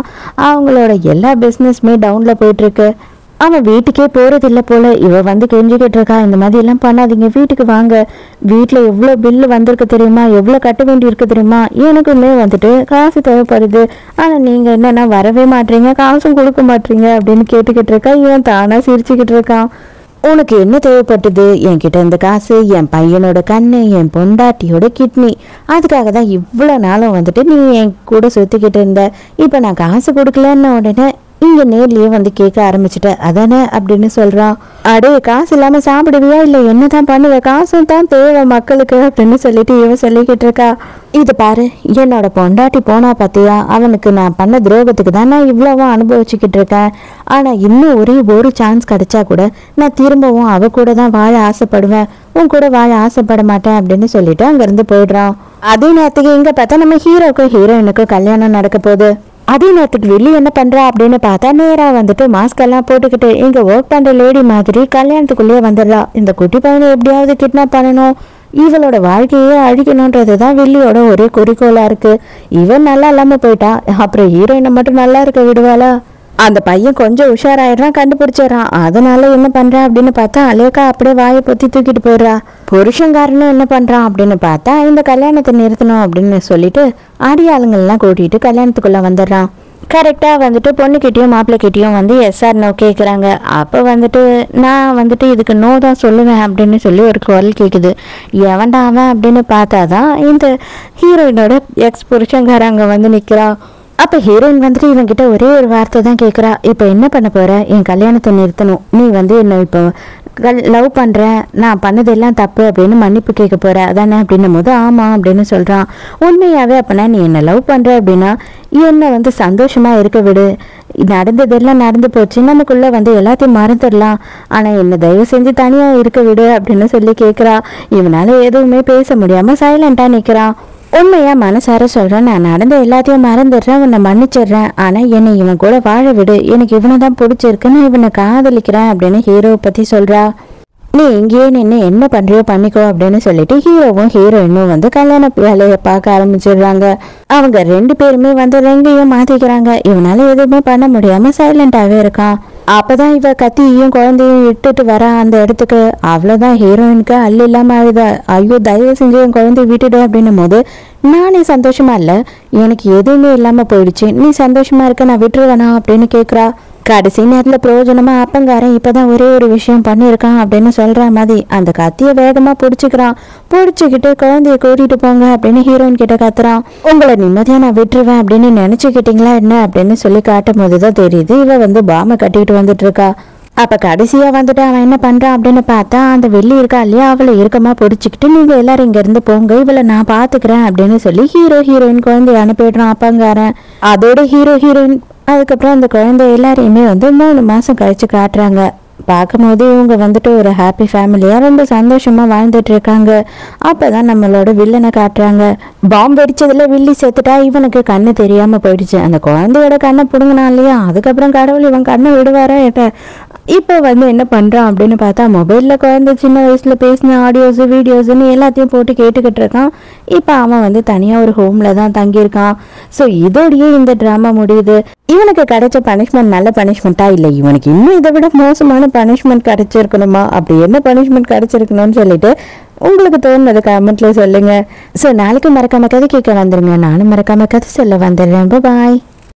அவங்களோட எல்லா பிஸ்னஸ்மே டவுன்ல போயிட்டு இருக்கு. அவன் வீட்டுக்கே போறது இல்லை போல. இவ வந்து கெஞ்சிக்கிட்டு இருக்கா, இந்த மாதிரி எல்லாம் பண்ணாதீங்க, வீட்டுக்கு வாங்க, வீட்டுல எவ்வளவு பில்லு வந்திருக்கு தெரியுமா, எவ்வளவு கட்ட வேண்டி இருக்கு தெரியுமா, எனக்குமே வந்துட்டு காசு தேவைப்படுது, ஆனா நீங்க என்னன்னா வரவே மாட்டீங்க, காசும் கொடுக்க மாட்டீங்க அப்படின்னு கேட்டுக்கிட்டு இருக்கா. இவன் தானா சிரிச்சுக்கிட்டு இருக்கான். உனக்கு என்ன தேவைப்பட்டது? என்கிட்ட இந்த காசு, என் பையனோட கண்ணு, என் பொண்டாட்டியோட கிட்னி, அதுக்காக தான் இவ்வளோ நாளும் வந்துட்டு நீ என் கூட சுற்றிக்கிட்டு இருந்த. இப்போ நான் காசு கொடுக்கலன்னு உடனே இங்க நேர்லயே வந்து கேட்க ஆரம்பிச்சுட்ட அதானே அப்படின்னு சொல்றான். அடே, காசு இல்லாம சாப்பிடுவியா இல்ல என்னதான் பண்ணுவ? காசும் தான் தேவை மக்களுக்கு அப்படின்னு சொல்லிட்டு இவ சொல்லிக்கிட்டு இருக்கா. இது பாரு, என்னோட பொண்டாட்டி போனா பாத்தியா, அவனுக்கு நான் பண்ண துரோகத்துக்கு தான் நான் இவ்வளவா அனுபவிச்சுக்கிட்டு இருக்கேன். ஆனா இன்னும் ஒரே ஒரு சான்ஸ் கிடைச்சா கூட நான் திரும்பவும் அவ கூட தான் வாழ ஆசைப்படுவேன், உன் கூட வாழ ஆசைப்பட மாட்டேன் அப்படின்னு சொல்லிட்டு அங்கிருந்து போயிடுறான். அதே நேரத்துக்கு இங்க பார்த்தா நம்ம ஹீரோக்கும் ஹீரோயினுக்கும் கல்யாணம் நடக்க போகுது. அதே நேரத்துக்கு வெளி என்ன பண்றா அப்படின்னு பார்த்தா நேரா வந்துட்டு மாஸ்க் எல்லாம் போட்டுக்கிட்டு இங்க ஒர்க் பண்ற லேடி மாதிரி கல்யாணத்துக்குள்ளேயே வந்துடுறா. இந்த குட்டி பையனை எப்படியாவது கிட்னாப் பண்ணணும், இவளோட வாழ்க்கையே அழிக்கணும்ன்றதுதான் வில்லியோட ஒரே குறிக்கோளா இருக்கு. இவன் நல்லா இல்லாம போயிட்டா, அப்புறம் ஹீரோயினை மட்டும் நல்லா இருக்க விடுவாளா? அந்த பையன் கொஞ்சம் உஷாராயிடுறான், கண்டுபிடிச்சிடறான். அதனால என்ன பண்றான் அப்படின்னு பார்த்தா அலேக்கா அப்படியே வாயை பொத்தி தூக்கிட்டு போயிடுறா. புருஷங்காரனும் என்ன பண்றான் அப்படின்னு பார்த்தா இந்த கல்யாணத்தை நிறுத்தணும் அப்படின்னு சொல்லிட்டு அடியாளுங்கள்லாம் கூட்டிட்டு கல்யாணத்துக்குள்ள வந்துடுறான். கரெக்டா வந்துட்டு பொண்ணுக்கிட்டையும் மாப்பிள்ளைக்கிட்டையும் வந்து எஸ்ஆர் நோ கேட்குறாங்க. அப்போ வந்துட்டு நான் வந்துட்டு இதுக்கு நோ தான் சொல்லுவேன் அப்படின்னு சொல்லி ஒரு குரல் கேட்குது. எவன்டா அவன் அப்படின்னு பார்த்தாதான் இந்த ஹீரோயினோட எக்ஸ் புருஷங்கார அங்கே வந்து நிற்கிறா. அப்போ ஹீரோயின் வந்துட்டு இவன்கிட்ட ஒரே ஒரு வார்த்தை தான் கேட்குறா, இப்போ என்ன பண்ண போற? என் கல்யாணத்தை நிறுத்தணும், நீ வந்து என்ன இப்போ லவ் பண்ணுறேன், நான் பண்ணதெல்லாம் தப்பு அப்படின்னு மன்னிப்பு கேட்க போற அதானே அப்படின்னும் போது ஆமாம் அப்படின்னு சொல்கிறான். உண்மையாகவே அப்போனா நீ என்ன லவ் பண்ணுற அப்படின்னா என்னை வந்து சந்தோஷமாக இருக்க விடு, நடந்ததெல்லாம் நடந்து போச்சு, நமக்குள்ளே வந்து எல்லாத்தையும் மறந்துடலாம், ஆனால் என்னை தயவு செஞ்சு தனியாக இருக்க விடு அப்படின்னு சொல்லி கேட்குறா. இவனால எதுவுமே பேச முடியாமல் சைலண்ட்டாக நிற்கிறான். உண்மையா மனசார சொல்றேன், நான் நடந்த எல்லாத்தையும் மறந்துடுறேன், உன்னை மன்னிச்சிடுறேன், ஆனா என்னை இவன் கூட வாழ விடு, எனக்கு இவனை தான் பிடிச்சிருக்கு, நான் இவனை காதலிக்கிறேன் அப்படின்னு ஹீரோவை பத்தி சொல்றா. நீ இங்கேயே நின்று என்ன பண்றியோ பண்ணிக்கோ அப்படின்னு சொல்லிட்டு ஹீரோவும் ஹீரோயினும் வந்து கல்யாண வேலையை பார்க்க ஆரம்பிச்சிடுறாங்க. அவங்க ரெண்டு பேருமே வந்து ரெங்கையும் மாத்திக்கிறாங்க. இவனால எதுவுமே பண்ண முடியாம சைலண்டாவே இருக்கான். அப்பதான் இவ கத்தியையும் குழந்தையும் இட்டுட்டு வர அந்த இடத்துக்கு. அவ்வளவுதான், ஹீரோயினுக்கு அள்ளு இல்லாம அழுதா. ஐயோ தயவு செஞ்சு என் குழந்தைய விட்டுடு அப்படின்னும் போது நானே சந்தோஷமா இல்ல, எனக்கு எதுவுமே இல்லாம போயிடுச்சு, நீ சந்தோஷமா இருக்க, நான் விட்டுருவேனா அப்படின்னு கேக்குறா. கடைசி நேரத்துல பிரயோஜனமா அப்பங்காரன் இப்பதான் ஒரே ஒரு விஷயம் பண்ணியிருக்கான் அப்படின்னு சொல்ற மாதிரி அந்த கத்திய வேகமா பிடிச்சிக்கிறான். பிடிச்சிக்கிட்டு குழந்தைய கூட்டிட்டு போங்க அப்படின்னு ஹீரோயின் கிட்ட கத்துறான். உங்களை நிம்மதியா நான் விட்டுருவேன் அப்படின்னு நினைச்சுக்கிட்டீங்களா என்ன அப்படின்னு சொல்லி காட்டும் போதுதான் தெரியுது இவ வந்து பாமை கட்டிட்டு வந்துட்டு இருக்கா. அப்ப கடைசியா வந்துட்டு அவன் என்ன பண்றான் அப்படின்னு பார்த்தா அந்த வெள்ளி இருக்கா இல்லையா, அவளை இறுக்கமா பிடிச்சிக்கிட்டு நீங்க எல்லாரும் இங்க இருந்து போங்க, இவளை நான் பாத்துக்கிறேன் அப்படின்னு சொல்லி ஹீரோயின் குழந்தைய அனுப்பிடுறான் அப்பங்காரன். அதோட ஹீரோயின் அதுக்கப்புறம் அந்த குழந்தை எல்லாரையுமே வந்து 3 மாசம் கழிச்சு காட்டுறாங்க. பார்க்கும்போது இவங்க வந்துட்டு ஒரு ஹாப்பி ஃபேமிலியா ரொம்ப சந்தோஷமா வாழ்ந்துட்டு இருக்காங்க. அப்பதான் நம்மளோட வில்லனை காட்டுறாங்க. பாம்பு வெடிச்சதுல வில்லி செத்துட்டா, இவனுக்கு கண்ணு தெரியாம போயிடுச்சு. அந்த குழந்தையோட கண்ணை பிடுங்கினா இல்லையா, அதுக்கப்புறம் கடவுள் இவன் கண்ணை விடுவாரா? இப்போ வந்து என்ன பண்றான் அப்படின்னு பார்த்தா மொபைல்ல குழந்தை சின்ன வயசுல பேசின ஆடியோஸ் வீடியோஸ்ன்னு எல்லாத்தையும் போட்டு கேட்டுக்கிட்டு இருக்கான். இப்போ அவன் வந்து தனியா ஒரு ஹோம்ல தான் தங்கியிருக்கான். ஸோ இதோடயே இந்த ட்ராமா முடியுது. இவனுக்கு கிடைச்ச பனிஷ்மெண்ட் நல்ல பனிஷ்மெண்ட்டா இல்லை, இவனுக்கு இன்னும் இதை விட மோசமான பனிஷ்மெண்ட் கிடைச்சிருக்கணுமா, அப்படி என்ன பனிஷ்மெண்ட் கிடைச்சிருக்கணும்னு சொல்லிட்டு உங்களுக்கு தோணுனது கமெண்ட்ல சொல்லுங்க. ஸோ நாளைக்கு மறக்காம கதை கேட்க வந்துருங்க, நானும் மறக்காம கதை சொல்ல வந்துடுறேன். பாய்.